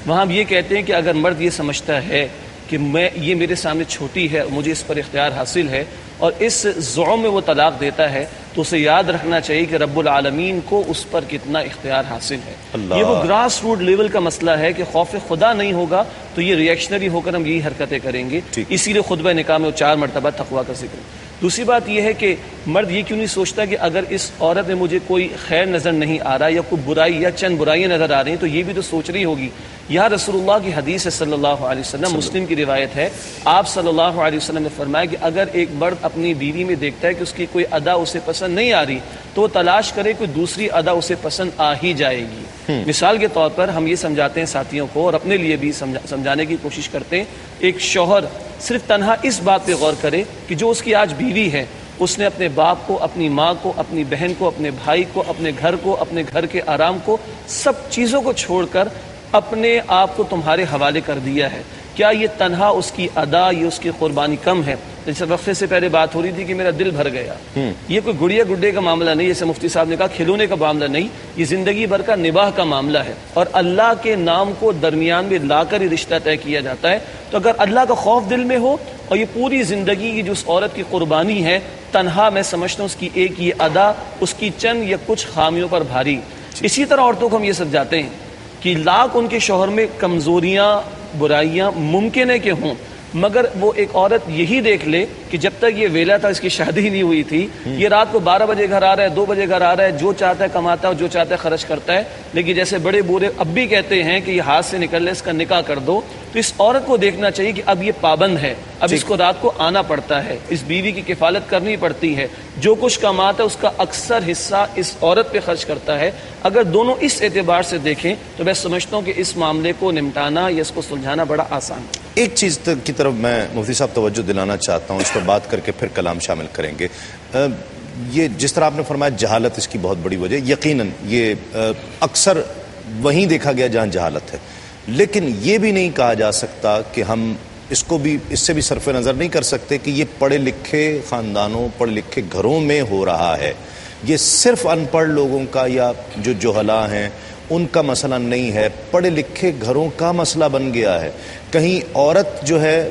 وہاں ہم یہ کہتے ہیں کہ اگر مرد یہ سمجھتا ہے کہ یہ میرے سامنے چھوٹی ہے، مجھے اس پر اختیار حاصل ہے، اور اس زعم میں وہ طلاق دیتا ہے، تو اسے یاد رکھنا چاہیے کہ رب العالمین کو اس پر کتنا اختیار حاصل ہے۔ یہ وہ گراس روٹ لیول کا مسئلہ ہے کہ خوف خدا نہیں ہوگا تو یہ ریئیکشنری ہو کر ہم یہی حرکتیں کریں گے۔ اسی لیے خطبہ نکاح میں 4 مرتبہ تقویٰ کا ذکر۔ دوسری بات یہ ہے کہ مرد یہ کیوں نہیں سوچتا کہ اگر اس عورت میں مجھے کوئی خیر نظر نہیں آ رہا یا کوئی برائی یا چند برائیاں نظر آ رہی ہیں تو یہ بھی تو سوچ رہی ہوگی۔ یہاں رسول اللہ کی حدیث ہے صلی اللہ علیہ وسلم، مسلم کی روایت ہے، آپ صلی اللہ علیہ وسلم نے فرمایا کہ اگر ایک مرد اپنی بیوی میں دیکھتا ہے کہ اس کی کوئی ادا اسے پسند نہیں آ رہی تو وہ تلاش کرے کوئی دوسری ادا اسے پسند آ ہی جائے گی۔ مثال کے طور پر ہم یہ سمجھاتے ہیں ساتھیوں کو اور اپنے لیے بھی سمجھانے کی کوشش کرتے ہیں، ایک شوہر صرف تنہا اس بات پہ غور کرے کہ جو اس کی آج بیوی ہے اس نے اپنے باپ کو، اپنی ماں کو، اپنی بہن کو، اپنے بھائی کو، اپنے گھر کو، اپنے گھر کے آرام کو، سب چیزوں کو چھوڑ کر اپنے آپ کو تمہارے حوالے کر دیا ہے۔ کیا یہ تنہا اس کی ادا، یہ اس کی قربانی کم ہے؟ جیسے وقفے سے پہلے بات ہو رہی تھی کہ میرا دل بھر گیا، یہ کوئی گڑیا گڈے کا معاملہ نہیں، جیسے مفتی صاحب نے کہا کھلونے کا معاملہ نہیں، یہ زندگی بھر کا نباہ کا معاملہ ہے، اور اللہ کے نام کو درمیان میں لا کر ہی رشتہ طے کیا جاتا ہے۔ تو اگر اللہ کا خوف دل میں ہو اور یہ پوری زندگی کی جو اس عورت کی قربانی ہے تنہا، میں سمجھتا ہوں اس کی ایک یہ ادا اس کی چند یا کچھ خامیوں پر بھاری۔ اسی طرح عورتوں کو ہم یہ سمجھاتے ہیں کہ لاکھ ان کے شوہر میں کمزوریاں، برائیاں ممکن ہے کہ ہوں، مگر وہ ایک عورت یہی دیکھ لے کہ جب تک یہ ویلا تھا، اس کی شادی نہیں ہوئی تھی، یہ رات کو 12 بجے گھر آ رہا ہے، 2 بجے گھر آ رہا ہے، جو چاہتا ہے کماتا ہے اور جو چاہتا ہے خرچ کرتا ہے، لیکن جیسے بڑے بوڑھے اب بھی کہتے ہیں کہ یہ ہاتھ سے نکل لے، اس کا نکاح کر دو، تو اس عورت کو دیکھنا چاہیے کہ اب یہ پابند ہے، اب اس کو رات کو آنا پڑتا ہے، اس بیوی کی کفالت کرنی پڑتی ہے، جو کچھ کماتا ہے اس کا اکثر حصہ اس عورت پہ خرچ کرتا ہے۔ اگر دونوں اس اعتبار سے دیکھیں تو میں سمجھتا ہوں کہ اس معاملے کو نمٹانا یا اس کو سلجھانا بڑا آسان ہے۔ ایک چیز کی طرف میں مفتی صاحب توجہ دلانا چاہتا ہوں، اس پر بات کر کے پھر کلام شامل کریں گے۔ یہ جس طرح آپ نے فرمایا جہالت اس کی بہت بڑی وجہ، یقیناً یہ اکثر وہیں دیکھا گیا جہاں جہالت ہے، لیکن یہ بھی نہیں کہا جا سکتا کہ ہم اس کو بھی اس سے بھی صرف نظر نہیں کر سکتے کہ یہ پڑھے لکھے خاندانوں، پڑھے لکھے گھروں میں ہو رہا ہے، یہ صرف ان پڑھ لوگوں کا یا جو جہلا ہیں ان کا مسئلہ نہیں ہے، پڑھے لکھے گھروں کا مسئلہ بن گیا ہے۔ کہیں عورت جو ہے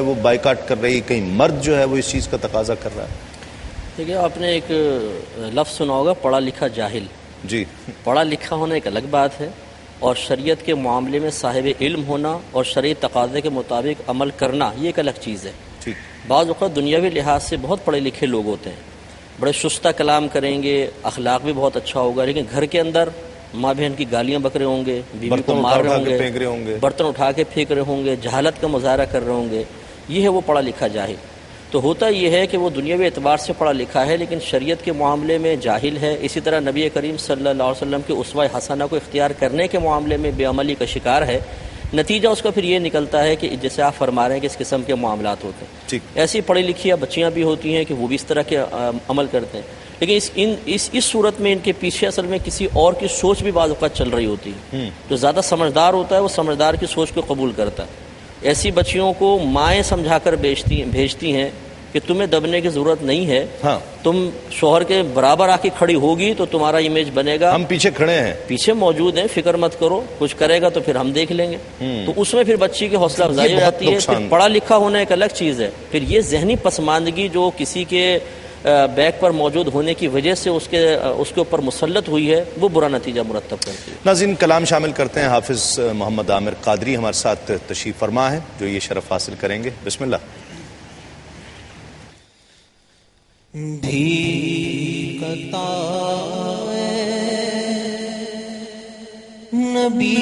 وہ بائیکاٹ کر رہی ہے، کہیں مرد جو ہے وہ اس چیز کا تقاضا کر رہا ہے۔ دیکھیے، آپ نے ایک لفظ سنا ہوگا پڑھا لکھا جاہل۔ جی، پڑھا لکھا ہونا ایک الگ بات ہے، اور شریعت کے معاملے میں صاحب علم ہونا اور شرعی تقاضے کے مطابق عمل کرنا یہ ایک الگ چیز ہے۔ ٹھیک۔ بعض اوقات دنیاوی لحاظ سے بہت پڑھے لکھے لوگ ہوتے ہیں، بڑے شستہ کلام کریں گے، اخلاق بھی بہت اچھا ہوگا، لیکن گھر کے اندر ماں بہن کی گالیاں بک رہے ہوں گے، بیوی کو مار رہے ہوں گے، برتن اٹھا کے پھینک رہے ہوں گے، جہالت کا مظاہرہ کر رہے ہوں گے، یہ ہے وہ پڑھا لکھا جاہل۔ تو ہوتا یہ ہے کہ وہ دنیاوی اعتبار سے پڑھا لکھا ہے لیکن شریعت کے معاملے میں جاہل ہے۔ اسی طرح نبی کریم صلی اللہ علیہ وسلم کے اسوہ حسنہ کو اختیار کرنے کے معاملے میں بے عملی کا شکار ہے۔ نتیجہ اس کا پھر یہ نکلتا ہے کہ جیسے آپ فرما رہے ہیں کہ اس قسم کے معاملات ہوتے ہیں، ایسی پڑھی لکھی بچیاں بھی ہوتی ہیں کہ وہ بھی اس طرح کے عمل کرتے ہیں، لیکن اس صورت میں ان کے پیچھے اصل میں کسی اور کی سوچ بھی بعض اوقات چل رہی ہوتی ہے۔ جو زیادہ سمجھدار ہوتا ہے وہ سمجھدار کی سوچ کو قبول کرتا ہے۔ ایسی بچیوں کو مائیں سمجھا کر بھیجتی ہیں کہ تمہیں دبنے کی ضرورت نہیں ہے، تم شوہر کے برابر آ کے کھڑی ہوگی تو تمہارا امیج بنے گا، ہم پیچھے کھڑے ہیں، پیچھے موجود ہیں، فکر مت کرو، کچھ کرے گا تو پھر ہم دیکھ لیں گے۔ تو اس میں پھر بچی کی حوصلہ افزائی ہو جاتی ہے۔ پھر پڑھا لکھا ہونا ایک الگ چیز ہے، پھر یہ ذہنی پسماندگی جو کسی کے بیک پر موجود ہونے کی وجہ سے اس کے اوپر مسلط ہوئی ہے، وہ برا نتیجہ مرتب کرتی ہے۔ ناظرین، کلام شامل کرتے ہیں۔ حافظ محمد عامر قادری ہمارے ساتھ تشریف فرما ہے جو یہ شرف حاصل کریں گے۔ بسم اللہ۔ نبی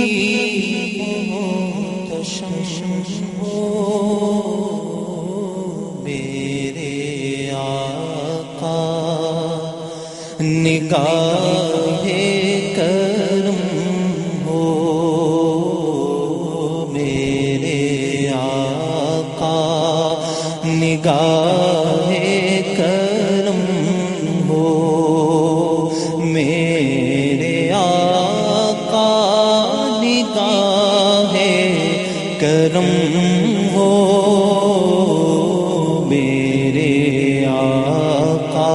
محتشم ہو میرے آقا، نگاہ کرم ہو میرے آقا، نگاہ کرم ہو میرے آقا، نگاہ کرم ہو میرے آقا،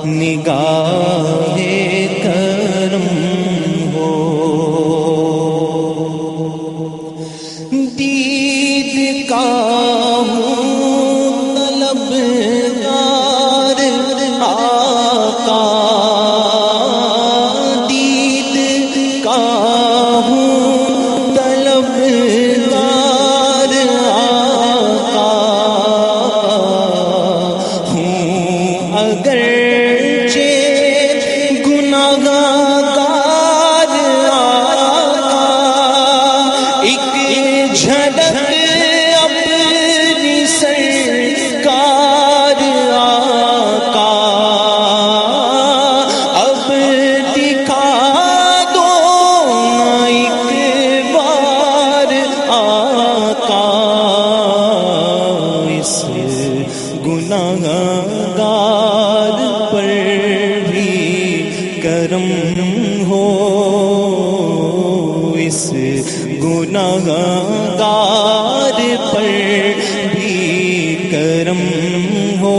نگاہ کرم ہو۔ دید کا ہوں طلبگار آقا، دید کا ہوں طلبگار آقا، ہوں اگرچہ گناہگار آقا، ایک جھلک اپنی سرکار گناہگار پر بھی کرم ہو، اس گناہگار پر بھی کرم ہو،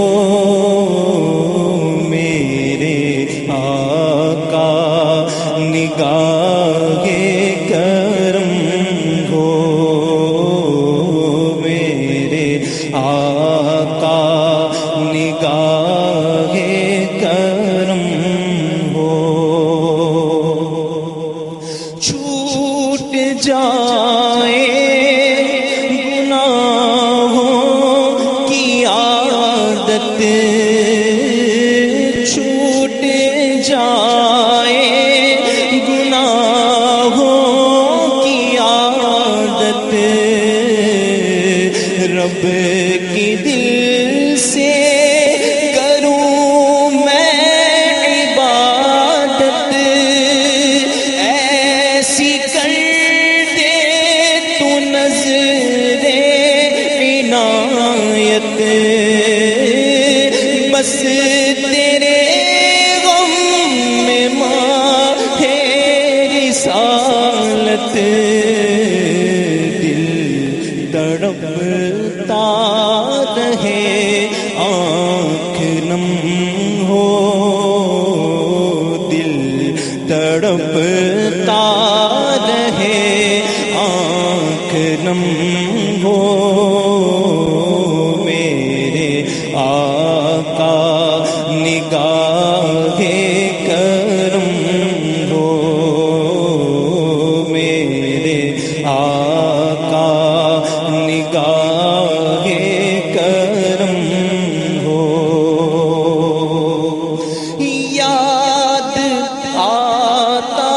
میرے آقا نگاہ کرم ہو، میرے آقا نگاہ کرم ہو، چھوٹ جائے گناہوں کی عادت، چھوٹ جائے گناہوں کی عادت، رب کی دل سے کروں میں عبادت، ایسی کر دے تو نظر عنایت، بس تیرے غم میں ماہ رسالت، دل تڑپتا رہے آنکھ نم ہو، دل تڑپتا رہے آنکھ نم ہو، میرے آقا نگاہ کرم ہو، میرے آقا نگاہ کرم ہو، یاد آتا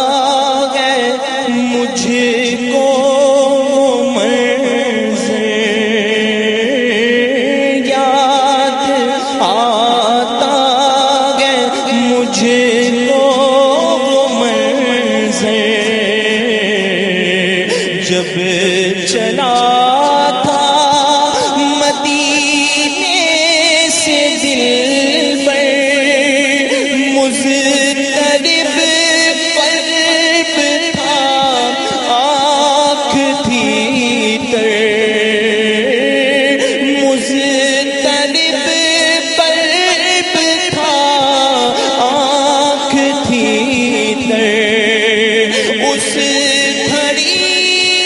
ہے مجھ کو منظر، یاد آتا ہے مجھ کو منظر، جب چلا تھا مدینے سے دل پر، مضطرب قلب تھا آنکھ تھی تر، مضطرب قلب تھا آنکھ تھی تر، اس گھڑی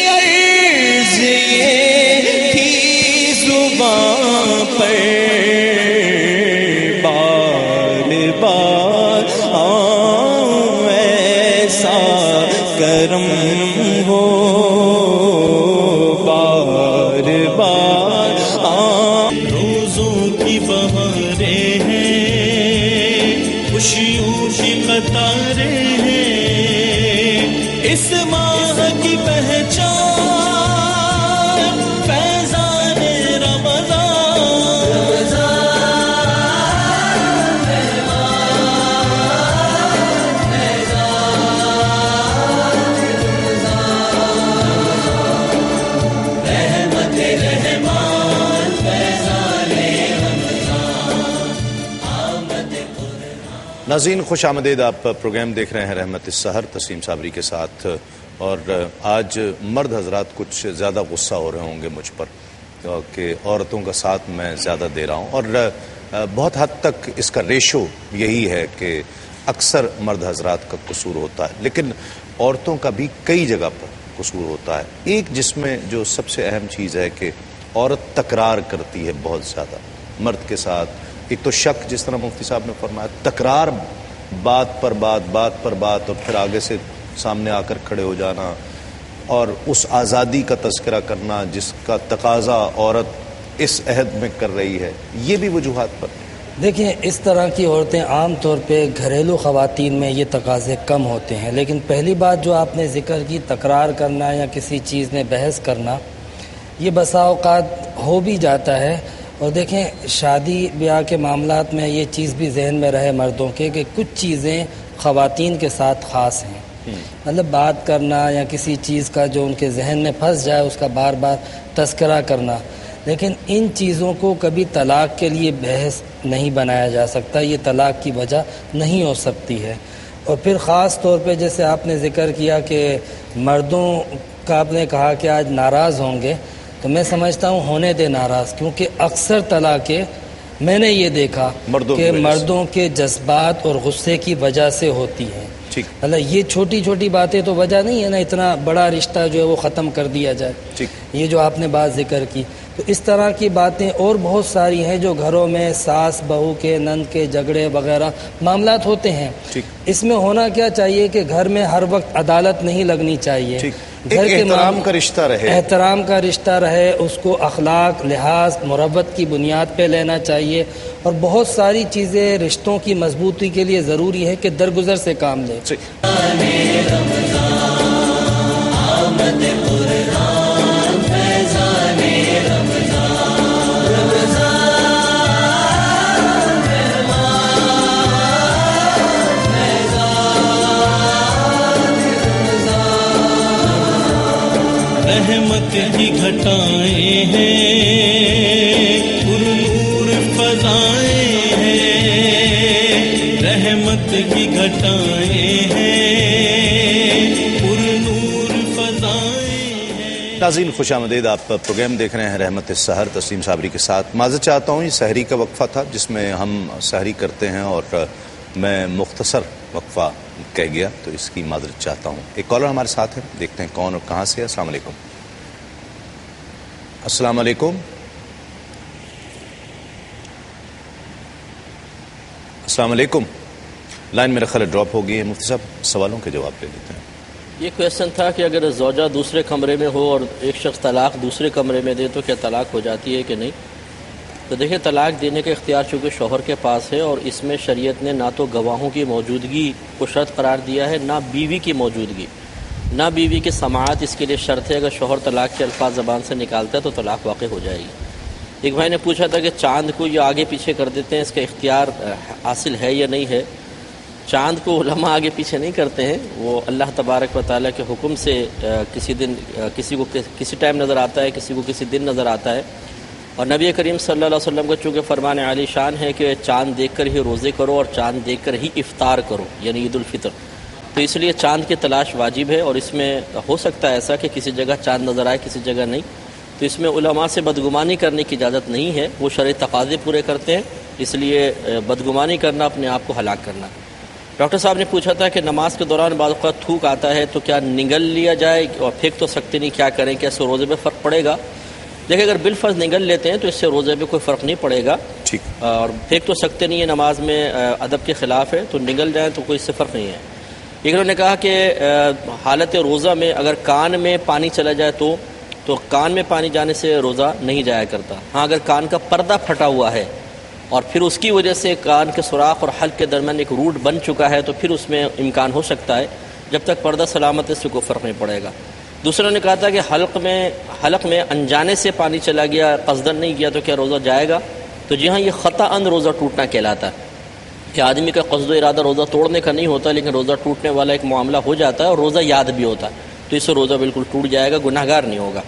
عرض یہ تھی زباں پر، بار بار آؤں ایسا کرم ہو، بار بار آؤں، روزوں کی بہاریں ہیں، خوشیوں کی قطاریں ہیں، اس ماہ کی پہچان فیضان ناظرین خوش آمدید، آپ پروگرام دیکھ رہے ہیں رحمت السحر تسلیم صابری کے ساتھ، اور آج مرد حضرات کچھ زیادہ غصہ ہو رہے ہوں گے مجھ پر کہ عورتوں کا ساتھ میں زیادہ دے رہا ہوں، اور بہت حد تک اس کا ریشو یہی ہے کہ اکثر مرد حضرات کا قصور ہوتا ہے، لیکن عورتوں کا بھی کئی جگہ پر قصور ہوتا ہے۔ ایک جس میں جو سب سے اہم چیز ہے کہ عورت تکرار کرتی ہے بہت زیادہ مرد کے ساتھ، ایک تو شک، جس طرح مفتی صاحب نے فرمایا، تکرار بات پر بات، بات پر بات، اور پھر آگے سے سامنے آ کر کھڑے ہو جانا، اور اس آزادی کا تذکرہ کرنا جس کا تقاضا عورت اس عہد میں کر رہی ہے، یہ بھی وجوہات پر۔ دیکھیں، اس طرح کی عورتیں عام طور پہ گھریلو خواتین میں یہ تقاضے کم ہوتے ہیں، لیکن پہلی بات جو آپ نے ذکر کی، تکرار کرنا یا کسی چیز میں بحث کرنا، یہ بسا اوقات ہو بھی جاتا ہے۔ اور دیکھیں، شادی بیاہ کے معاملات میں یہ چیز بھی ذہن میں رہے مردوں کے کہ کچھ چیزیں خواتین کے ساتھ خاص ہیں، مطلب بات کرنا یا کسی چیز کا جو ان کے ذہن میں پھنس جائے اس کا بار بار تذکرہ کرنا، لیکن ان چیزوں کو کبھی طلاق کے لیے بحث نہیں بنایا جا سکتا، یہ طلاق کی وجہ نہیں ہو سکتی ہے۔ اور پھر خاص طور پہ جیسے آپ نے ذکر کیا کہ مردوں کا آپ نے کہا کہ آج ناراض ہوں گے، تو میں سمجھتا ہوں ہونے دے ناراض، کیونکہ اکثر طلاقیں میں نے یہ دیکھا کہ مردوں کے جذبات اور غصے کی وجہ سے ہوتی ہیں۔ اللہ یہ چھوٹی چھوٹی باتیں تو وجہ نہیں ہے نا اتنا بڑا رشتہ جو ہے وہ ختم کر دیا جائے، یہ جو آپ نے بات ذکر کی، تو اس طرح کی باتیں اور بہت ساری ہیں جو گھروں میں ساس بہو کے نند کے جھگڑے وغیرہ معاملات ہوتے ہیں۔ اس میں ہونا کیا چاہیے کہ گھر میں ہر وقت عدالت نہیں لگنی چاہیے، گھر کے احترام کا رشتہ رہے، احترام کا رشتہ رہے، اس کو اخلاق لحاظ مروت کی بنیاد پہ لینا چاہیے، اور بہت ساری چیزیں رشتوں کی مضبوطی کے لیے ضروری ہے کہ درگزر سے کام لے۔ رحمت کی گھٹائیں ہیں، پر نور فضائیں ہیں، رحمت کی گھٹائیں ہیں، پر نور فضائیں ہیں۔ ناظرین خوش آمدید، آپ پروگرام دیکھ رہے ہیں رحمت سحر تسلیم صابری کے ساتھ۔ معذرت چاہتا ہوں، یہ سحری کا وقفہ تھا جس میں ہم سحری کرتے ہیں اور میں مختصر وقفہ کہہ گیا، تو اس کی معذرت چاہتا ہوں۔ ایک کالر ہمارے ساتھ ہے، دیکھتے ہیں کون اور کہاں سے ہے۔ السلام علیکم۔ السلام علیکم۔ السلام علیکم۔ لائن میرا خیال ڈراپ ہو گئی ہے، مفتی صاحب سوالوں کے جواب لے لیتے ہیں۔ یہ کویشچن تھا کہ اگر زوجہ دوسرے کمرے میں ہو اور ایک شخص طلاق دوسرے کمرے میں دے تو کیا طلاق ہو جاتی ہے کہ نہیں؟ تو دیکھیں، طلاق دینے کا اختیار چونکہ شوہر کے پاس ہے، اور اس میں شریعت نے نہ تو گواہوں کی موجودگی کو شرط قرار دیا ہے، نہ بیوی کی موجودگی، نہ بیوی کی سماعت اس کے لیے شرط ہے۔ اگر شوہر طلاق کے الفاظ زبان سے نکالتا ہے تو طلاق واقع ہو جائے گی۔ ایک بھائی نے پوچھا تھا کہ چاند کو یہ آگے پیچھے کر دیتے ہیں، اس کا اختیار حاصل ہے یا نہیں ہے؟ چاند کو علماء آگے پیچھے نہیں کرتے ہیں، وہ اللہ تبارک و تعالیٰ کے حکم سے کسی دن کسی کو کسی ٹائم نظر آتا ہے، کسی کو کسی دن نظر آتا ہے۔ اور نبی کریم صلی اللہ علیہ وسلم کا چونکہ فرمان عالی شان ہے کہ چاند دیکھ کر ہی روزے کرو اور چاند دیکھ کر ہی افطار کرو، یعنی عید الفطر، تو اس لیے چاند کی تلاش واجب ہے۔ اور اس میں ہو سکتا ہے ایسا کہ کسی جگہ چاند نظر آئے، کسی جگہ نہیں، تو اس میں علماء سے بدگمانی کرنے کی اجازت نہیں ہے، وہ شرعی تقاضے پورے کرتے ہیں، اس لیے بدگمانی کرنا اپنے آپ کو ہلاک کرنا۔ ڈاکٹر صاحب نے پوچھا تھا کہ نماز کے دوران بعض اوقات تھوک آتا ہے تو کیا نگل لیا جائے، اور پھینک تو سکتے نہیں، کیا کریں، کیا اس سے روزے پہ فرق پڑے گا؟ دیکھیں، اگر بالفرض نگل لیتے ہیں تو اس سے روزے پہ کوئی فرق نہیں پڑے گا، اور پھینک تو سکتے نہیں ہے، نماز میں ادب کے خلاف ہے، تو نگل جائیں تو کوئی اس سے فرق نہیں ہے۔ ایک انہوں نے کہا کہ حالت روزہ میں اگر کان میں پانی چلا جائے تو کان میں پانی جانے سے روزہ نہیں جایا کرتا۔ ہاں، اگر کان کا پردہ پھٹا ہوا ہے اور پھر اس کی وجہ سے کان کے سوراخ اور حلق کے درمیان ایک روٹ بن چکا ہے تو پھر اس میں امکان ہو سکتا ہے، جب تک پردہ سلامت ہے اس سے کوئی فرق نہیں پڑے گا۔ دوسروں نے کہا تھا کہ حلق میں انجانے سے پانی چلا گیا، قصدن نہیں کیا، تو کیا روزہ جائے گا؟ تو جی ہاں، یہ خطأً روزہ ٹوٹنا کہلاتا ہے کہ آدمی کا قصد و ارادہ روزہ توڑنے کا نہیں ہوتا، لیکن روزہ ٹوٹنے والا ایک معاملہ ہو جاتا ہے اور روزہ یاد بھی ہوتا ہے، تو اس سے روزہ بالکل ٹوٹ جائے گا، گناہ گار نہیں ہوگا۔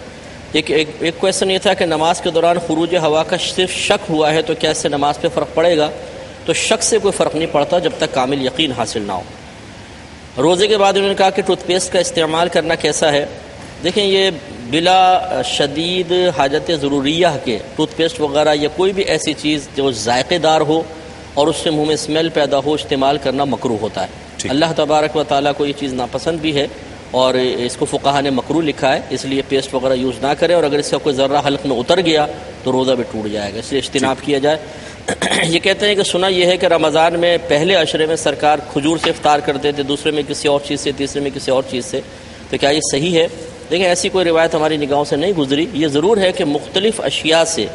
ایک کویشچن یہ تھا کہ نماز کے دوران خروج ہوا کا صرف شک ہوا ہے تو کیا اس سے نماز پہ فرق پڑے گا؟ تو شک سے کوئی فرق نہیں پڑتا جب تک کامل یقین حاصل نہ ہو۔ روزے کے بعد انہوں نے کہا کہ ٹوتھ پیسٹ کا استعمال کرنا کیسا ہے؟ دیکھیں، یہ بلا شدید حاجت ضروریہ کے ٹوتھ پیسٹ وغیرہ یا کوئی بھی ایسی چیز جو ذائقے دار ہو اور اس سے منہ میں اسمیل پیدا ہو، استعمال کرنا مکروہ ہوتا ہے۔ اللہ تبارک و تعالیٰ کو یہ چیز ناپسند بھی ہے اور اس کو فقہا نے مکروہ لکھا ہے، اس لیے پیسٹ وغیرہ یوز نہ کریں، اور اگر اس کا کوئی ذرہ حلق میں اتر گیا تو روزہ بھی ٹوٹ جائے گا، اس لیے اجتناب کیا جائے۔ یہ کہتے ہیں کہ سنا یہ ہے کہ رمضان میں پہلے عشرے میں سرکار کھجور سے افطار کرتے تھے، دوسرے میں کسی اور چیز سے، تیسرے میں کسی اور چیز سے، تو کیا یہ صحیح ہے؟ دیکھیں، ایسی کوئی روایت ہماری نگاہوں سے نہیں گزری۔ یہ ضرور ہے کہ مختلف اشیاء سے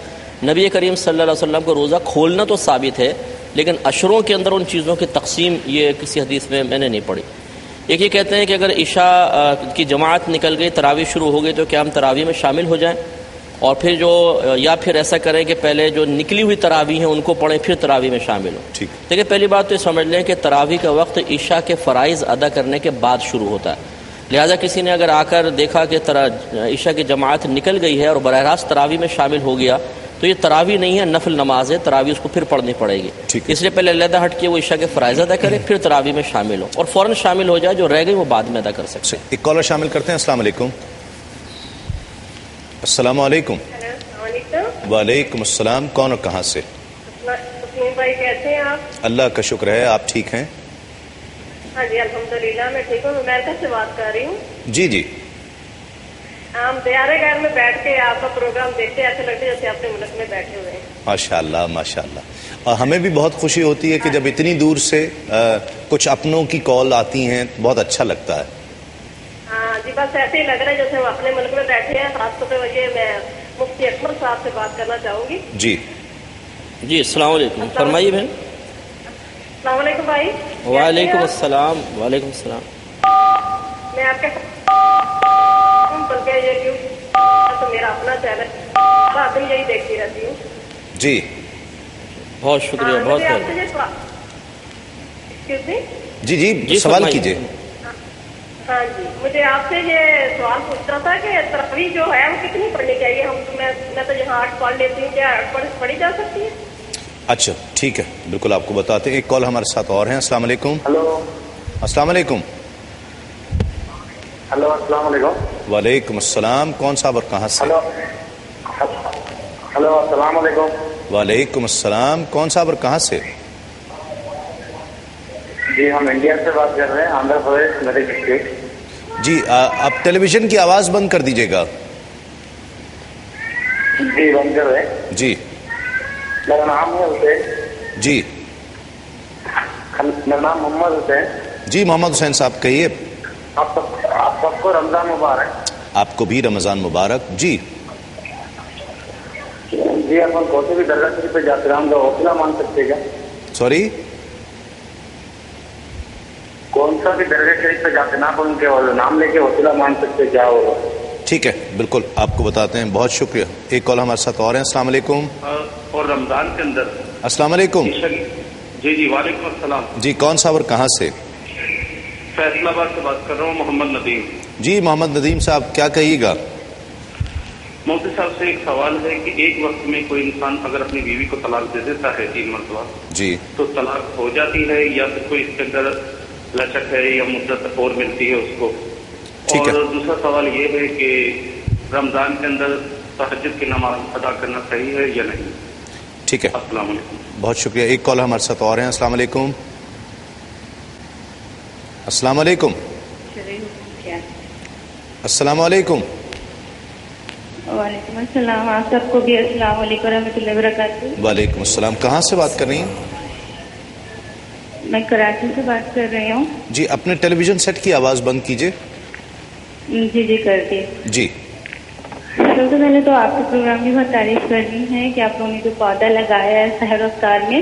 نبی کریم صلی اللہ علیہ وسلم کو روزہ کھولنا تو ثابت ہے، لیکن عشروں کے اندر ان چیزوں کی تقسیم یہ کسی حدیث میں نے نہیں پڑھی۔ ایک یہ کہتے ہیں کہ اگر عشاء کی جماعت نکل گئی، تراویح شروع ہو گئی، تو کیا ہم تراویح میں شامل ہو جائیں؟ اور پھر یا پھر ایسا کریں کہ پہلے جو نکلی ہوئی تراویح ہیں ان کو پڑھیں، پھر تراویح میں شامل ہوں۔ دیکھیں، پہلی بات تو یہ سمجھ لیں کہ تراویح کا وقت عشاء کے فرائض ادا کرنے کے بعد شروع ہوتا ہے، لہٰذا کسی نے اگر آ کر دیکھا کہ عشاء کی جماعت نکل گئی ہے اور براہ راست تراویح میں شامل ہو گیا تو یہ تراویح نہیں ہے، نفل نماز ہے، تراویح اس کو پھر پڑھنی پڑے گی. اس لیے پہلے علیحدہ ہٹ کے وہ عشاء کے فرائض ادا کرے، پھر تراویح میں شامل ہو اور فوراً شامل ہو جائے، جو رہ گئی وہ بعد میں ادا کر سکتے ہیں. ایک کالر شامل کرتے ہیں. السلام علیکم. السلام علیکم. وعلیکم السلام. کون اور کہاں سے؟ بھائی کیسے ہیں آپ؟ اللہ کا شکر ہے. آپ ٹھیک ہیں؟ ہاں جی الحمدللہ میں ٹھیک ہوں. امریکہ سے بات کر رہی ہوں. جی جی. ہم دیارے گھر میں بیٹھ کے آپ کا پروگرام دیکھتے ایسے لگتے جیسے اپنے ملک میں بیٹھے ہوئے ہیں. ماشاء اللہ ماشاء اللہ. اور ہمیں بھی بہت خوشی ہوتی ہے کہ جب اتنی دور سے کچھ اپنوں کی کال آتی ہیں، بہت اچھا لگتا ہے. ہاں جی بس ایسے ہی لگ رہا ہے جیسے ہم اپنے ملک میں بیٹھے ہیں. خاص طور پہ یہ میں مفتی اکمل صاحب سے بات کرنا چاہوں گی. جی جی السلام علیکم. فرمائیے بہن. السلام علیکم بھائی. وعلیکم السلام. وعلیکم السلام. میں آپ کے بلکہ یہ تو میرا اپنا چینل رات دن یہی دیکھتی رہتی ہوں. جی بہت شکریہ. بہت جی جی سوال کیجیے. ہاں جی مجھے آپ سے یہ سوال پوچھنا تھا کہ تراویح جو ہے وہ کتنی پڑھنی چاہیے؟ میں تو یہاں 8 پڑھ لیتی ہوں، کیا 8 پڑھی جا سکتی ہے؟ اچھا ٹھیک ہے، بالکل آپ کو بتاتے ہیں. ایک کال ہمارے ساتھ اور ہیں. السلام علیکم. ہلو السلام علیکم. ہلو السلام علیکم. وعلیکم السلام. کون صاحب اور کہاں سے؟ ہلو السلام علیکم. وعلیکم السلام. کون صاحب اور کہاں سے؟ جی ہم انڈیا سے بات کر رہے ہیں، آندھرا پردیش میرے ڈسٹرکٹ. جی آپ ٹیلی ویژن کی آواز بند کر دیجیے گا. جی بند کر رہے ہیں. جی میرا نام ہے حسین. جی میرا نام محمد حسین. جی محمد حسین صاحب کہیے. آپ سب کو رمضان مبارک. آپ کو بھی رمضان مبارک. جی جی اپن کون سے بھی درگاہ شریف پہ جاتے ہیں، ہم لوگ حوصلہ مان سکتے کیا؟ سوری کون سا بھی درگاہ شریف پہ جاتے ہیں آپ ان کے نام لے کے حوصلہ مان سکتے کیا ہوگا؟ ٹھیک ہے بالکل آپ کو بتاتے ہیں. بہت شکریہ. ایک کال ہمارے ساتھ اور ہیں. السلام علیکم. اور رمضان کے اندر السلام علیکم. جی جی وعلیکم السلام. جی کون صاحب اور کہاں سے؟ فیصل آباد سے بات کر رہا ہوں، محمد ندیم. جی محمد ندیم صاحب کیا کہیے گا؟ مفتی صاحب سے ایک سوال ہے کہ ایک وقت میں کوئی انسان اگر اپنی بیوی کو طلاق دے دیتا ہے 3 مرتبہ جی تو طلاق ہو جاتی ہے یا پھر کوئی اس کے اندر لچک ہے یا مدت اور ملتی ہے اس کو؟ اور دوسرا سوال یہ ہے کہ رمضان کے اندر تہجد کی نماز ادا کرنا صحیح ہے یا نہیں؟ ٹھیک ہے السلام علیکم. بہت شکریہ. ایک کال ہمارے ساتھ اور ہیں. السلام علیکم. السلام علیکم. السلام علیکم. وعلیکم السلام. آپ سب کو بھی السلام علیکم ورحمۃ اللہ وبرکاتہ. وعلیکم السلام. کہاں سے بات کر رہی ہیں؟ میں کراچی سے بات کر رہی ہوں. جی اپنے ٹیلی ویژن سیٹ کی آواز بند کیجیے. جی جی کر دی. جی سب سے پہلے تو آپ کے پروگرام کی بہت تعریف کرنی ہے کہ آپ لوگوں نے جو پودا لگایا ہے سحر افطار میں،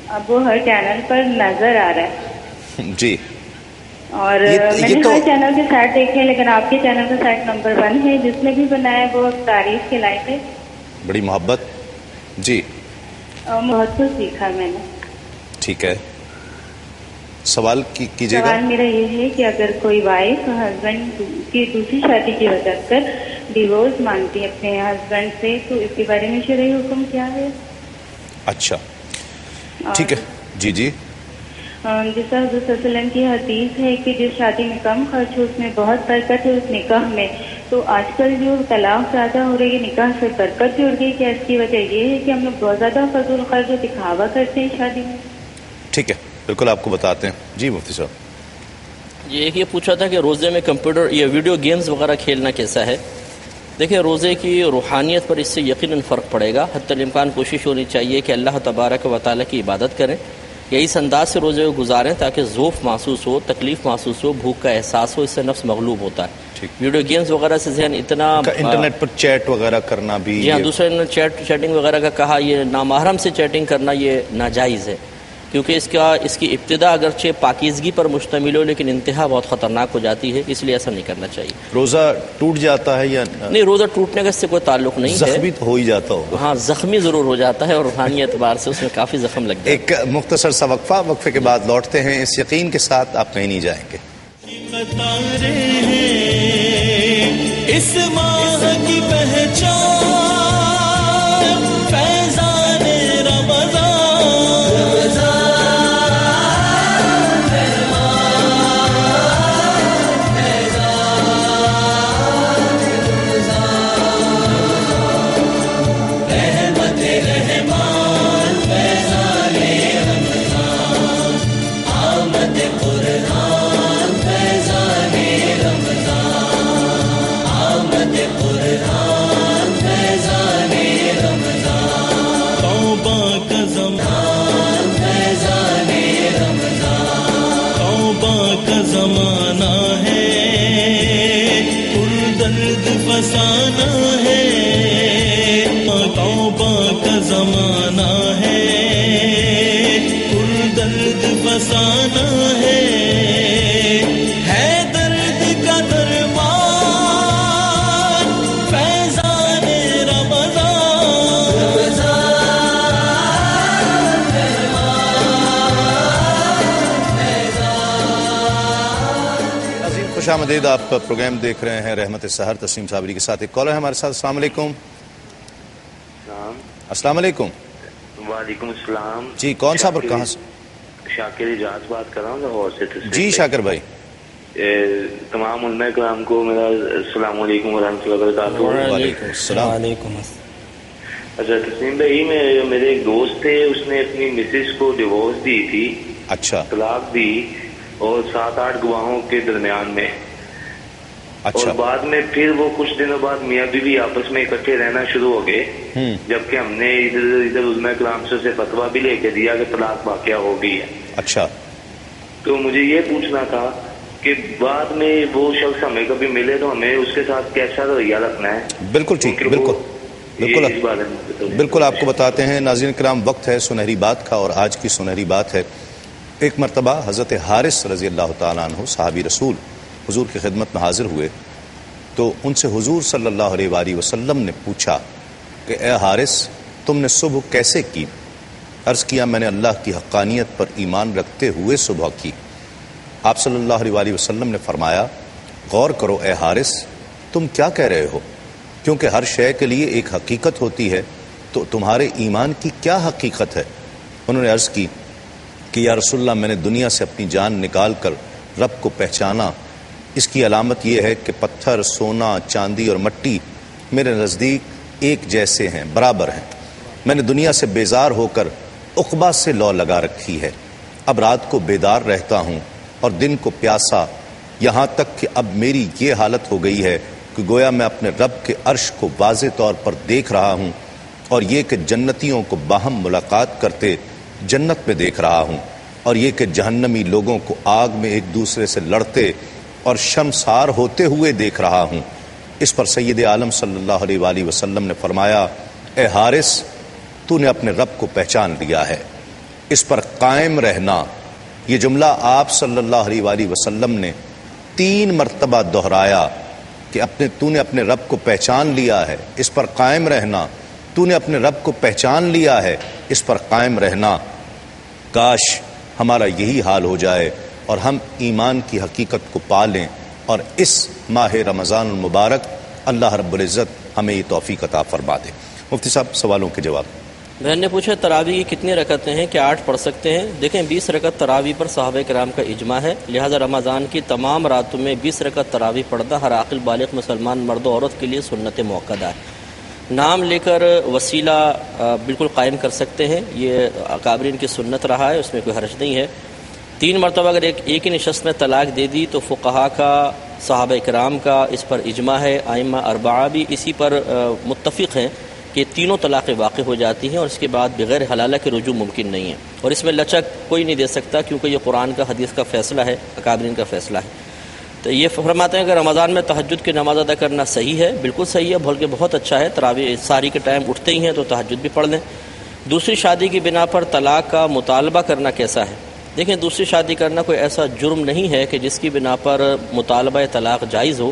اب وہ ہر چینل پر نظر آ رہا ہے. جی اور میں نے ہر چینل کے سیٹ دیکھے ہیں لیکن آپ کے چینل کا سیٹ نمبر 1 ہے. جس نے بھی بنایا وہ تعریف کے لائق ہے. بڑی محبت. جی بہت کچھ سیکھا میں نے. ٹھیک ہے سوال کیجیے گا. سوال میرا یہ ہے کہ اگر کوئی وائف ہسبینڈ کی دوسری شادی کی وجہ کر ڈیورس مانگتی ہے اپنے ہسبینڈ سے تو اس کے بارے میں شرعی حکم کیا ہے؟ اچھا ٹھیک ہے. جی جی جیسا حضرت صلی اللہ علیہ وسلم کی حدیث ہے کہ جس شادی میں کم خرچ ہو اس میں بہت برکت ہے اس نکاح میں. تو آج کل جو طلاق زیادہ ہو رہی ہے نکاح سے برکت جڑ گئی، کیا اس کی وجہ یہ ہے کہ ہم لوگ بہت زیادہ فضول خرچ و دکھاوا کرتے ہیں شادی میں؟ ٹھیک ہے بالکل آپ کو بتاتے ہیں. جی مفتی صاحب یہ پوچھا تھا کہ روزے میں کمپیوٹر یا ویڈیو گیمز وغیرہ کھیلنا کیسا ہے. دیکھیں روزے کی روحانیت پر اس سے یقیناً فرق پڑے گا. حتی الامکان کوشش ہونی چاہیے کہ اللہ تبارک و تعالیٰ کی عبادت کریں یا اس انداز سے روزے کو گزاریں تاکہ ذوف محسوس ہو، تکلیف محسوس ہو، بھوک کا احساس ہو. اس سے نفس مغلوب ہوتا ہے. ویڈیو گیمز وغیرہ سے ذہن اتنا انٹرنیٹ پر چیٹ وغیرہ کرنا بھی. جی ہاں دوسرے نے چیٹنگ وغیرہ کا کہا. یہ نامحرم سے چیٹنگ کرنا یہ ناجائز ہے کیونکہ اس کی ابتدا اگرچہ پاکیزگی پر مشتمل ہو لیکن انتہا بہت خطرناک ہو جاتی ہے. اس لیے ایسا نہیں کرنا چاہیے. روزہ ٹوٹ جاتا ہے یا نہیں؟ روزہ ٹوٹنے کا اس سے کوئی تعلق نہیں ہے. زخمی تو ہو ہی جاتا ہوگا. ہاں زخمی ضرور ہو جاتا ہے اور روحانی اعتبار سے اس میں کافی زخم لگ جاتا ہے. ایک مختصر سا وقفے کے بعد لوٹتے ہیں اس یقین کے ساتھ آپ کہیں نہیں جائیں گے. قطارے ہیں اس ماہ کی پہچان فیضان زمانہ ہے پردرد فسانہ ہے توبہ کا زمانہ ہے پردرد فسانہ ہے درد کا درمان فیضان خوش آمدید. آپ پروگرام دیکھ رہے ہیں رحمت سحر. تسنیم صابری کے ساتھ ایک کالر ہے ہمارے ساتھ. السلام علیکم. السلام علیکم. وعلیکم السلام. جی کون صاحب اور کہاں سے؟ شاکر اجاز بات کر رہا ہوں لاہور سے. جی شاکر بھائی. تمام علماء کرام کو میرا السلام علیکم ورحمۃ اللہ وبرکاتہ. وعلیکم السلام. وعلیکم السلام. اچھا تسنیم بھائی میرے ایک دوست تھے, اس نے اپنی مسز کو ڈیورس دی تھی. اچھا. طلاق دی اور 7-8 گواہوں کے درمیان میں. اچھا. اور بعد میں پھر وہ کچھ دنوں بعد میاں بیوی آپس میں اکٹھے رہنا شروع ہو گئے, جبکہ ہم نے ادھر علماء کرام سے فتویٰ بھی لے کے دیا کہ طلاق واقع ہو گئی ہے. اچھا. تو مجھے یہ پوچھنا تھا کہ بعد میں وہ شخص ہمیں کبھی ملے تو ہمیں اس کے ساتھ کیسا رویہ رکھنا ہے؟ بالکل ٹھیک. بالکل بالکل آپ کو بتاتے ہیں. ناظرین کرام, وقت ہے سنہری بات کا, اور آج کی سنہری بات ہے ایک مرتبہ حضرت حارث رضی اللہ تعالیٰ عنہ صحابی رسول حضور کی خدمت میں حاضر ہوئے تو ان سے حضور صلی اللہ علیہ وآلہ وسلم نے پوچھا کہ اے حارث تم نے صبح کیسے کی؟ عرض کیا میں نے اللہ کی حقانیت پر ایمان رکھتے ہوئے صبح کی. آپ صلی اللہ علیہ وآلہ وسلم نے فرمایا غور کرو اے حارث تم کیا کہہ رہے ہو, کیونکہ ہر شے کے لیے ایک حقیقت ہوتی ہے, تو تمہارے ایمان کی کیا حقیقت ہے؟ انہوں نے عرض کی کہ یا رسول اللہ میں نے دنیا سے اپنی جان نکال کر رب کو پہچانا. اس کی علامت یہ ہے کہ پتھر, سونا, چاندی اور مٹی میرے نزدیک ایک جیسے ہیں, برابر ہیں. میں نے دنیا سے بیزار ہو کر عقبہ سے لو لگا رکھی ہے. اب رات کو بیدار رہتا ہوں اور دن کو پیاسا, یہاں تک کہ اب میری یہ حالت ہو گئی ہے کہ گویا میں اپنے رب کے عرش کو واضح طور پر دیکھ رہا ہوں, اور یہ کہ جنتیوں کو باہم ملاقات کرتے جنت میں دیکھ رہا ہوں, اور یہ کہ جہنمی لوگوں کو آگ میں ایک دوسرے سے لڑتے اور شرمسار ہوتے ہوئے دیکھ رہا ہوں. اس پر سید عالم صلی اللہ علیہ وآلہ وسلم نے فرمایا اے حارث تو نے اپنے رب کو پہچان لیا ہے, اس پر قائم رہنا. یہ جملہ آپ صلی اللہ علیہ وآلہ وسلم نے 3 مرتبہ دہرایا کہ تو نے اپنے رب کو پہچان لیا ہے, اس پر قائم رہنا. تو نے اپنے رب کو پہچان لیا ہے, اس پر قائم رہنا. کاش ہمارا یہی حال ہو جائے اور ہم ایمان کی حقیقت کو پالیں, اور اس ماہ رمضان المبارک اللہ رب العزت ہمیں یہ توفیق عطا فرما دے. مفتی صاحب سوالوں کے جواب. بہن نے پوچھا تراویح کی کتنی رکعتیں ہیں, کیا 8 پڑھ سکتے ہیں؟ دیکھیں 20 رکعت تراویح پر صحابہ کرام کا اجماع ہے, لہذا رمضان کی تمام راتوں میں 20 رکعت تراویح پڑھنا ہر عاقل بالغ مسلمان مرد و عورت کے لیے سنت موقدہ ہے. نام لے کر وسیلہ بالکل قائم کر سکتے ہیں, یہ اکابرین کی سنت رہا ہے, اس میں کوئی حرج نہیں ہے. 3 مرتبہ اگر ایک ہی نشست میں طلاق دے دی تو فقہا کا, صحابہ کرام کا اس پر اجماع ہے, ائمہ 4 بھی اسی پر متفق ہیں کہ تینوں طلاقیں واقع ہو جاتی ہیں اور اس کے بعد بغیر حلالہ کے رجوع ممکن نہیں ہے, اور اس میں لچک کوئی نہیں دے سکتا کیونکہ یہ قرآن کا حدیث کا فیصلہ ہے, اکابرین کا فیصلہ ہے. تو یہ فرماتے ہیں کہ رمضان میں تہجد کی نماز ادا کرنا صحیح ہے. بالکل صحیح ہے, بلکہ بہت اچھا ہے. تراویح ساری کے ٹائم اٹھتے ہی ہیں تو تہجد بھی پڑھ لیں. دوسری شادی کی بنا پر طلاق کا مطالبہ کرنا کیسا ہے؟ دیکھیں دوسری شادی کرنا کوئی ایسا جرم نہیں ہے کہ جس کی بنا پر مطالبہ طلاق جائز ہو.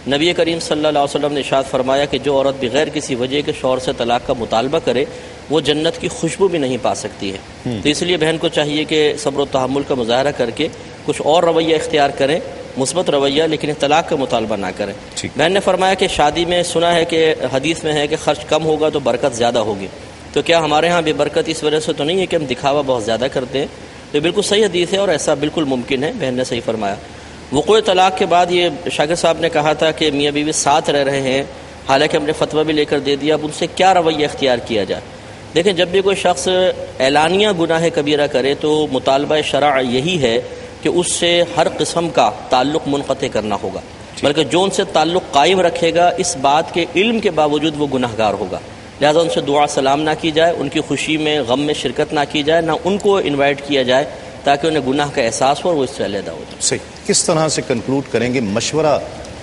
نبی کریم صلی اللہ علیہ وسلم نے ارشاد فرمایا کہ جو عورت بغیر کسی وجہ کے شوہر سے طلاق کا مطالبہ کرے وہ جنت کی خوشبو بھی نہیں پا سکتی ہے. تو اس لیے بہن کو چاہیے کہ صبر و تحمل کا مظاہرہ کر کے کچھ اور رویہ اختیار کریں مثبت رویہ، لیکن طلاق کا مطالبہ نہ کریں۔ بہن نے فرمایا کہ شادی میں سنا ہے کہ حدیث میں ہے کہ خرچ کم ہوگا تو برکت زیادہ ہوگی، تو کیا ہمارے ہاں بے برکت اس وجہ سے تو نہیں ہے کہ ہم دکھاوا بہت زیادہ کرتے ہیں؟ تو بالکل صحیح حدیث ہے اور ایسا بالکل ممکن ہے، بہن نے صحیح فرمایا۔ وقوع طلاق کے بعد یہ شاگرد صاحب نے کہا تھا کہ میاں بیوی ساتھ رہ رہے ہیں، حالانکہ ہم نے فتویٰ بھی لے کر دے دیا، اب ان سے کیا رویہ اختیار کیا جائے؟ دیکھیں، جب بھی کوئی شخص اعلانیہ گناہ کبیرہ کرے تو مطالبہ شرع یہی ہے کہ اس سے ہر قسم کا تعلق منقطع کرنا ہوگا، بلکہ جو ان سے تعلق قائم رکھے گا اس بات کے علم کے باوجود وہ گناہ گار ہوگا، لہذا ان سے دعا سلام نہ کی جائے، ان کی خوشی میں غم میں شرکت نہ کی جائے، نہ ان کو انوائٹ کیا جائے تاکہ انہیں گناہ کا احساس ہو اور وہ اس سے علیحدہ ہو جائے۔ صحیح۔ کس طرح سے کنکلوڈ کریں گے مشورہ،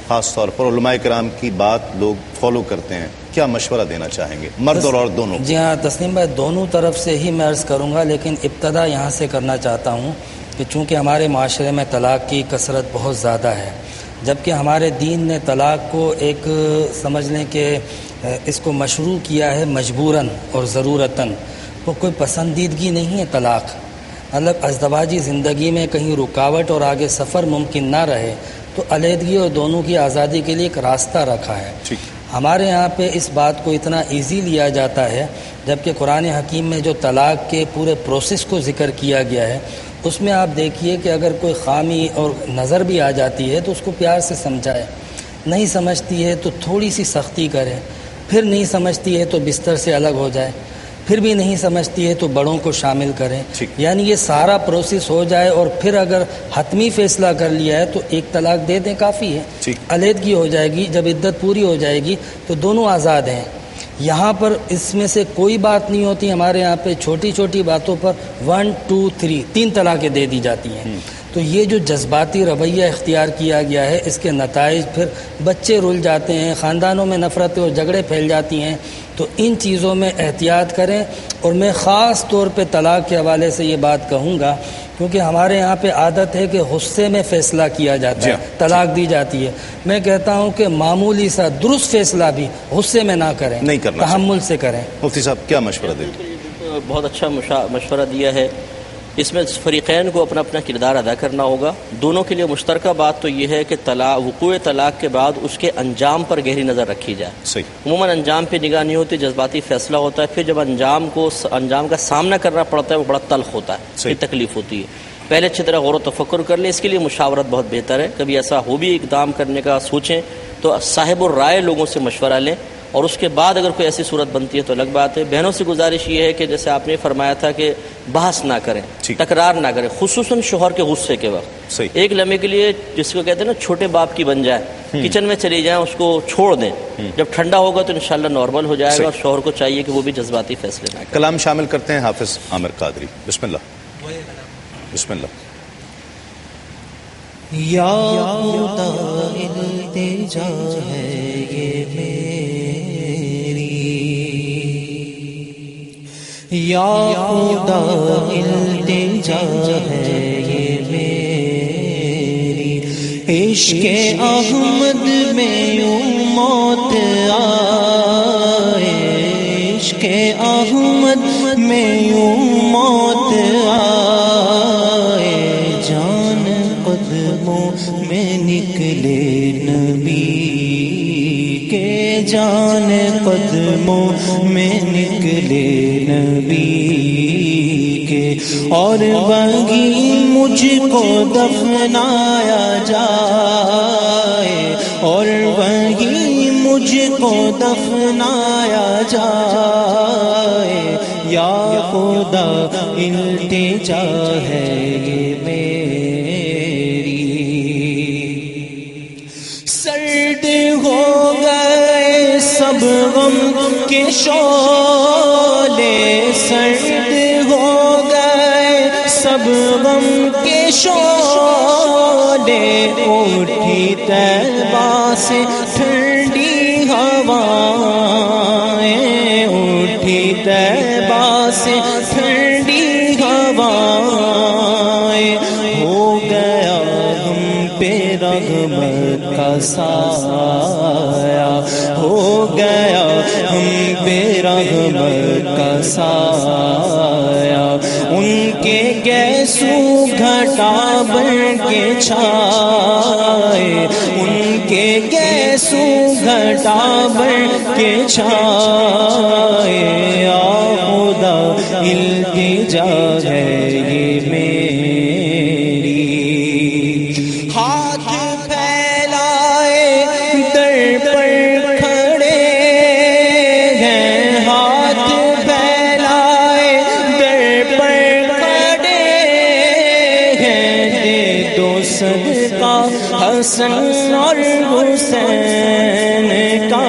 خاص طور پر علماء کرام کی بات لوگ فالو کرتے ہیں، کیا مشورہ دینا چاہیں گے مرد اور عورت دونوں؟ جی ہاں تسلیم بھائی، دونوں طرف سے ہی میں عرض کروں گا، لیکن ابتدا یہاں سے کرنا چاہتا ہوں کہ چونکہ ہمارے معاشرے میں طلاق کی کثرت بہت زیادہ ہے، جبکہ ہمارے دین نے طلاق کو ایک سمجھ لیں کہ اس کو مشروع کیا ہے مجبوراً اور ضرورتاً، وہ کوئی پسندیدگی نہیں ہے طلاق، مطلب ازدواجی زندگی میں کہیں رکاوٹ اور آگے سفر ممکن نہ رہے تو علیحدگی اور دونوں کی آزادی کے لیے ایک راستہ رکھا ہے۔ ہمارے یہاں پہ اس بات کو اتنا ایزی لیا جاتا ہے، جبکہ قرآن حکیم میں جو طلاق کے پورے پروسیس کو ذکر کیا گیا ہے اس میں آپ دیکھیے کہ اگر کوئی خامی اور نظر بھی آ جاتی ہے تو اس کو پیار سے سمجھائے، نہیں سمجھتی ہے تو تھوڑی سی سختی کرے، پھر نہیں سمجھتی ہے تو بستر سے الگ ہو جائے، پھر بھی نہیں سمجھتی ہے تو بڑوں کو شامل کریں، یعنی یہ سارا پروسیس ہو جائے اور پھر اگر حتمی فیصلہ کر لیا ہے تو ایک طلاق دے دیں کافی ہے، علیحدگی ہو جائے گی، جب عدت پوری ہو جائے گی تو دونوں آزاد ہیں۔ یہاں پر اس میں سے کوئی بات نہیں ہوتی، ہمارے یہاں پہ چھوٹی چھوٹی باتوں پر 1 2 3 3 طلاقیں دے دی جاتی ہیں، تو یہ جو جذباتی رویہ اختیار کیا گیا ہے اس کے نتائج پھر بچے رل جاتے ہیں، خاندانوں میں نفرتیں اور جھگڑے پھیل جاتی ہیں، تو ان چیزوں میں احتیاط کریں۔ اور میں خاص طور پہ طلاق کے حوالے سے یہ بات کہوں گا کیونکہ ہمارے یہاں پہ عادت ہے کہ غصے میں فیصلہ کیا جاتا ہے، طلاق دی جاتی ہے، میں کہتا ہوں کہ معمولی سا درست فیصلہ بھی غصے میں نہ کریں، تحمل سے کریں۔ مفتی صاحب کیا مشورہ دیتے؟ بہت اچھا مشورہ دیا ہے، اس میں فریقین کو اپنا اپنا کردار ادا کرنا ہوگا۔ دونوں کے لیے مشترکہ بات تو یہ ہے کہ وقوع طلاق کے بعد اس کے انجام پر گہری نظر رکھی جائے۔ عموماً انجام پہ نگاہ نہیں ہوتی، جذباتی فیصلہ ہوتا ہے، پھر جب انجام کا سامنا کرنا پڑتا ہے وہ بڑا تلخ ہوتا ہے، پھر تکلیف ہوتی ہے۔ پہلے اچھی طرح غور و تفکر کر لیں، اس کے لیے مشاورت بہت بہتر ہے، کبھی ایسا ہو بھی اقدام کرنے کا سوچیں تو صاحب الرائے لوگوں سے مشورہ لیں، اور اس کے بعد اگر کوئی ایسی صورت بنتی ہے تو الگ بات ہے۔ بہنوں سے گزارش یہ ہے کہ جیسے آپ نے فرمایا تھا کہ بحث نہ کریں، تکرار نہ کریں، خصوصاً شوہر کے غصے کے وقت ایک لمحے کے لیے جس کو کہتے ہیں نا چھوٹے باپ کی بن جائے، کچن میں چلی جائیں، اس کو چھوڑ دیں، جب ٹھنڈا ہوگا تو انشاءاللہ نارمل ہو جائے گا، اور شوہر کو چاہیے کہ وہ بھی جذباتی فیصلے نہ کریں۔ کلام شامل کرتے ہیں حافظ عامر قادری، بسم اللہ بسم اللہ۔ یا خدا التجا ہے یہ میری، یا خدا التجا ہے یہ میری، عشق احمد میں یوں موت آئے، عشق احمد میں یوں موت آئے، جان قدموں میں نکلے نبی کے، جان قدموں میں نکلے نبی کے، اور وہیں مجھ کو دفنایا جائے، اور وہیں مجھ کو دفنایا جائے، یا خدا التجا ہے یہ میری۔ سرد ہو گئے سب غم کے شعلے، سرد ہو گئے سب غم کے شعلے، اٹھی طیبہ سے ٹھنڈی ہوائیں، اٹھی طیبہ سے ٹھنڈی ہوائیں، ہو گیا ہم پہ رحمت کا سایہ، ہو گیا ہم پہ رحمت کا سایہ، ان کے گیسو گھٹا بن کے چھایا، کہ گیسو گھٹا بڑھ کے چھائے خدا التجا ہے یہ میری ہاتھ پھیلائے در پر کھڑے ہیں ہاتھ پھیلائے در پر کھڑے ہیں دے دو صدقہ حسن اور حسین کا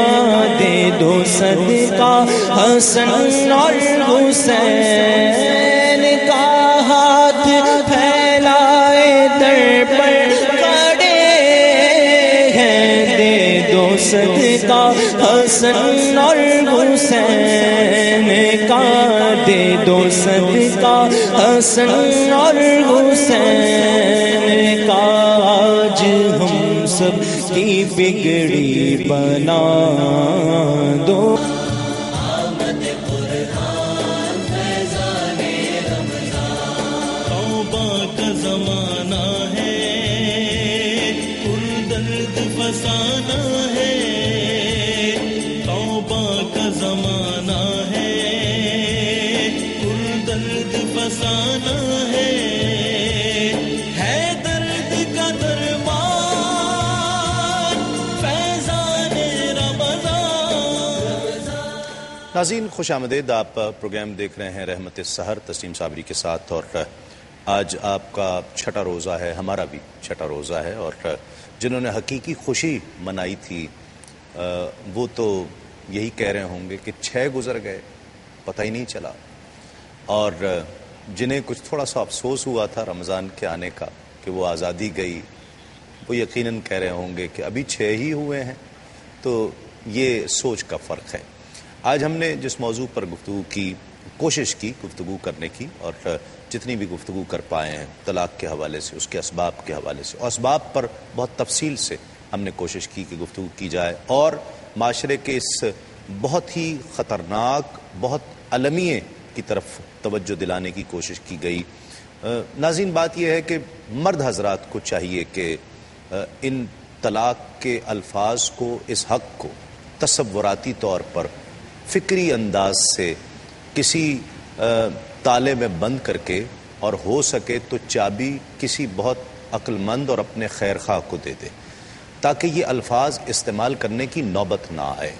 دے دو صدقہ حسن اور حسین کا ہاتھ پھیلائے در پر کھڑے ہیں دے دو صدقہ حسن اور حسین کا دے دو صدقہ حسن اور حسین کا آج ہم سب کی بگڑی بنا دو زمانہ ہے پر درد فسانہ ہے توبہ کا زمانہ ہے پر درد فسانہ ہے درد کا درمان فیضان رمضان. ناظرین خوش آمدید. آپ پروگرام دیکھ رہے ہیں رحمت سحر تسنیم صابری کے ساتھ، اور آج آپ کا چھٹا روزہ ہے، ہمارا بھی چھٹا روزہ ہے، اور جنہوں نے حقیقی خوشی منائی تھی وہ تو یہی کہہ رہے ہوں گے کہ 6 گزر گئے پتہ ہی نہیں چلا، اور جنہیں کچھ تھوڑا سا افسوس ہوا تھا رمضان کے آنے کا کہ وہ آزادی گئی، وہ یقیناً کہہ رہے ہوں گے کہ ابھی 6 ہی ہوئے ہیں. تو یہ سوچ کا فرق ہے. آج ہم نے جس موضوع پر گفتگو کی، کوشش کی گفتگو کرنے کی، اور جتنی بھی گفتگو کر پائے ہیں طلاق کے حوالے سے، اس کے اسباب کے حوالے سے، اور اسباب پر بہت تفصیل سے ہم نے کوشش کی کہ گفتگو کی جائے، اور معاشرے کے اس بہت ہی خطرناک، بہت المیے کی طرف توجہ دلانے کی کوشش کی گئی. ناظرین بات یہ ہے کہ مرد حضرات کو چاہیے کہ ان طلاق کے الفاظ کو، اس حق کو تصوراتی طور پر فکری انداز سے کسی تالے میں بند کر کے، اور ہو سکے تو چابی کسی بہت عقل مند اور اپنے خیر خواہ کو دے دے، تاکہ یہ الفاظ استعمال کرنے کی نوبت نہ آئے.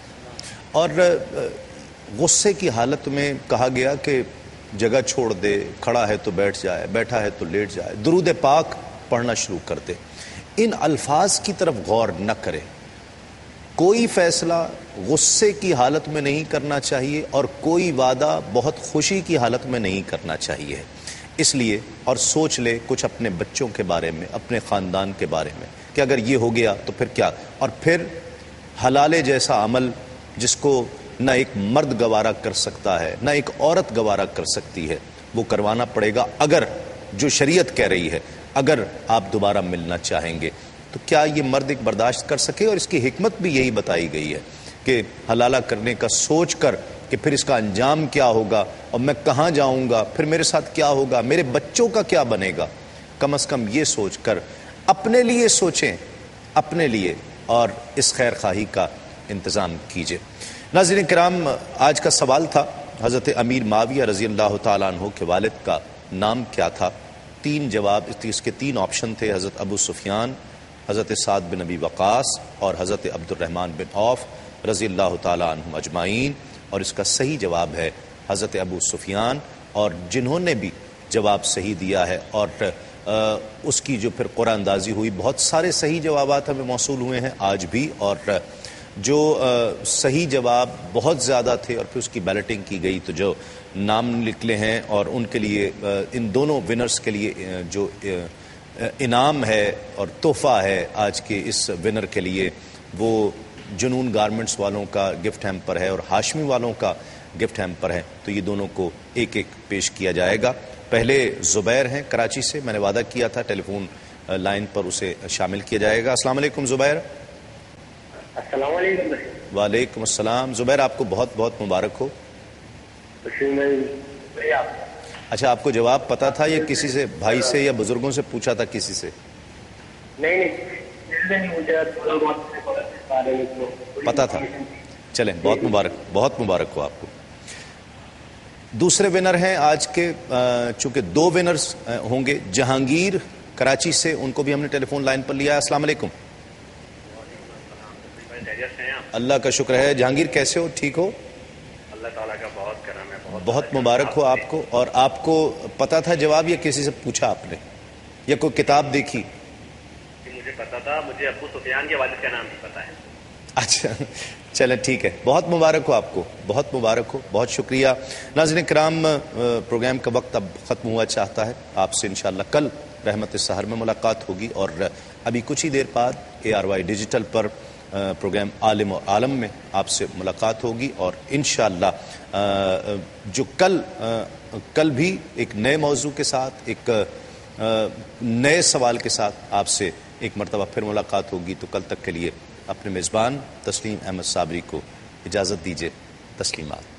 اور غصے کی حالت میں کہا گیا کہ جگہ چھوڑ دے، کھڑا ہے تو بیٹھ جائے، بیٹھا ہے تو لیٹ جائے، درود پاک پڑھنا شروع کر دے. ان الفاظ کی طرف غور نہ کرے. کوئی فیصلہ غصے کی حالت میں نہیں کرنا چاہیے، اور کوئی وعدہ بہت خوشی کی حالت میں نہیں کرنا چاہیے. اس لیے اور سوچ لے کچھ اپنے بچوں کے بارے میں، اپنے خاندان کے بارے میں، کہ اگر یہ ہو گیا تو پھر کیا. اور پھر حلالے جیسا عمل جس کو نہ ایک مرد گوارا کر سکتا ہے، نہ ایک عورت گوارا کر سکتی ہے، وہ کروانا پڑے گا. اگر جو شریعت کہہ رہی ہے، اگر آپ دوبارہ ملنا چاہیں گے تو کیا یہ مرد ایک برداشت کر سکے؟ اور اس کی حکمت بھی یہی بتائی گئی ہے کہ حلالہ کرنے کا سوچ کر کہ پھر اس کا انجام کیا ہوگا، اور میں کہاں جاؤں گا، پھر میرے ساتھ کیا ہوگا، میرے بچوں کا کیا بنے گا. کم از کم یہ سوچ کر اپنے لیے سوچیں، اپنے لیے، اور اس خیر خواہی کا انتظام کیجئے. ناظرین کرام، آج کا سوال تھا حضرت امیر معاویہ رضی اللہ تعالیٰ عنہ کے والد کا نام کیا تھا. 3 جواب، اس کے 3 آپشن تھے: حضرت ابو سفیان، حضرت سعد بن ابی وقاص، اور حضرت عبد الرحمن بن عوف رضی اللہ تعالیٰ عنہم اجمعین. اور اس کا صحیح جواب ہے حضرت ابو سفیان. اور جنہوں نے بھی جواب صحیح دیا ہے، اور اس کی جو پھر قرآن اندازی ہوئی، بہت سارے صحیح جوابات ہمیں موصول ہوئے ہیں آج بھی، اور جو صحیح جواب بہت زیادہ تھے اور پھر اس کی بیلٹنگ کی گئی، تو جو نام نکلے ہیں، اور ان کے لیے، ان دونوں ونرز کے لیے جو انعام ہے اور تحفہ ہے آج کے اس ونر کے لیے، وہ جنون گارمنٹس والوں کا گفٹ ہیمپر ہے اور ہاشمی والوں کا گفٹ ہیمپر ہے. تو یہ دونوں کو ایک ایک پیش کیا جائے گا. پہلے زبیر ہیں کراچی سے، میں نے وعدہ کیا تھا ٹیلی فون لائن پر اسے شامل کیا جائے گا. السلام علیکم زبیر. السلام علیکم. وعلیکم السلام. زبیر آپ کو بہت بہت مبارک ہو. اچھا، آپ کو جواب پتا تھا یا کسی سے، بھائی سے یا بزرگوں سے پوچھا تھا کسی سے؟ نہیں، پتا تھا. چلیں بہت مبارک ہو آپ کو. دوسرے ونر ہیں آج کے, چونکہ 2 ونرز ہوں گے. جہانگیر کراچی سے, ان کو بھی ہم نے ٹیلی فون لائن پر لیا ہے. السلام علیکم. اللہ کا شکر ہے. جہانگیر کیسے ہو, ٹھیک ہو؟ اللہ تعالیٰ کا بہت کرم ہے. بہت مبارک ہو آپ کو. اور آپ کو پتا تھا جواب یا کسی سے پوچھا آپ نے یا کوئی کتاب دیکھی؟ مجھے پتا تھا, مجھے ابو سفیان کے والد کا نام بھی پتا ہے. اچھا چلیں ٹھیک ہے. بہت مبارک ہو آپ کو, بہت مبارک ہو. بہت شکریہ. ناظرین کرام, پروگرام کا وقت اب ختم ہوا چاہتا ہے. آپ سے انشاءاللہ کل رحمت سحر میں ملاقات ہوگی, اور ابھی کچھ ہی دیر بعد ARY ڈیجیٹل پر پروگرام عالم و عالم میں آپ سے ملاقات ہوگی. اور انشاءاللہ جو کل بھی ایک نئے موضوع کے ساتھ, ایک نئے سوال کے ساتھ آپ سے ایک مرتبہ پھر ملاقات ہوگی. تو کل تک کے لیے اپنے میزبان تسلیم احمد صابری کو اجازت دیجیے. تسلیمات.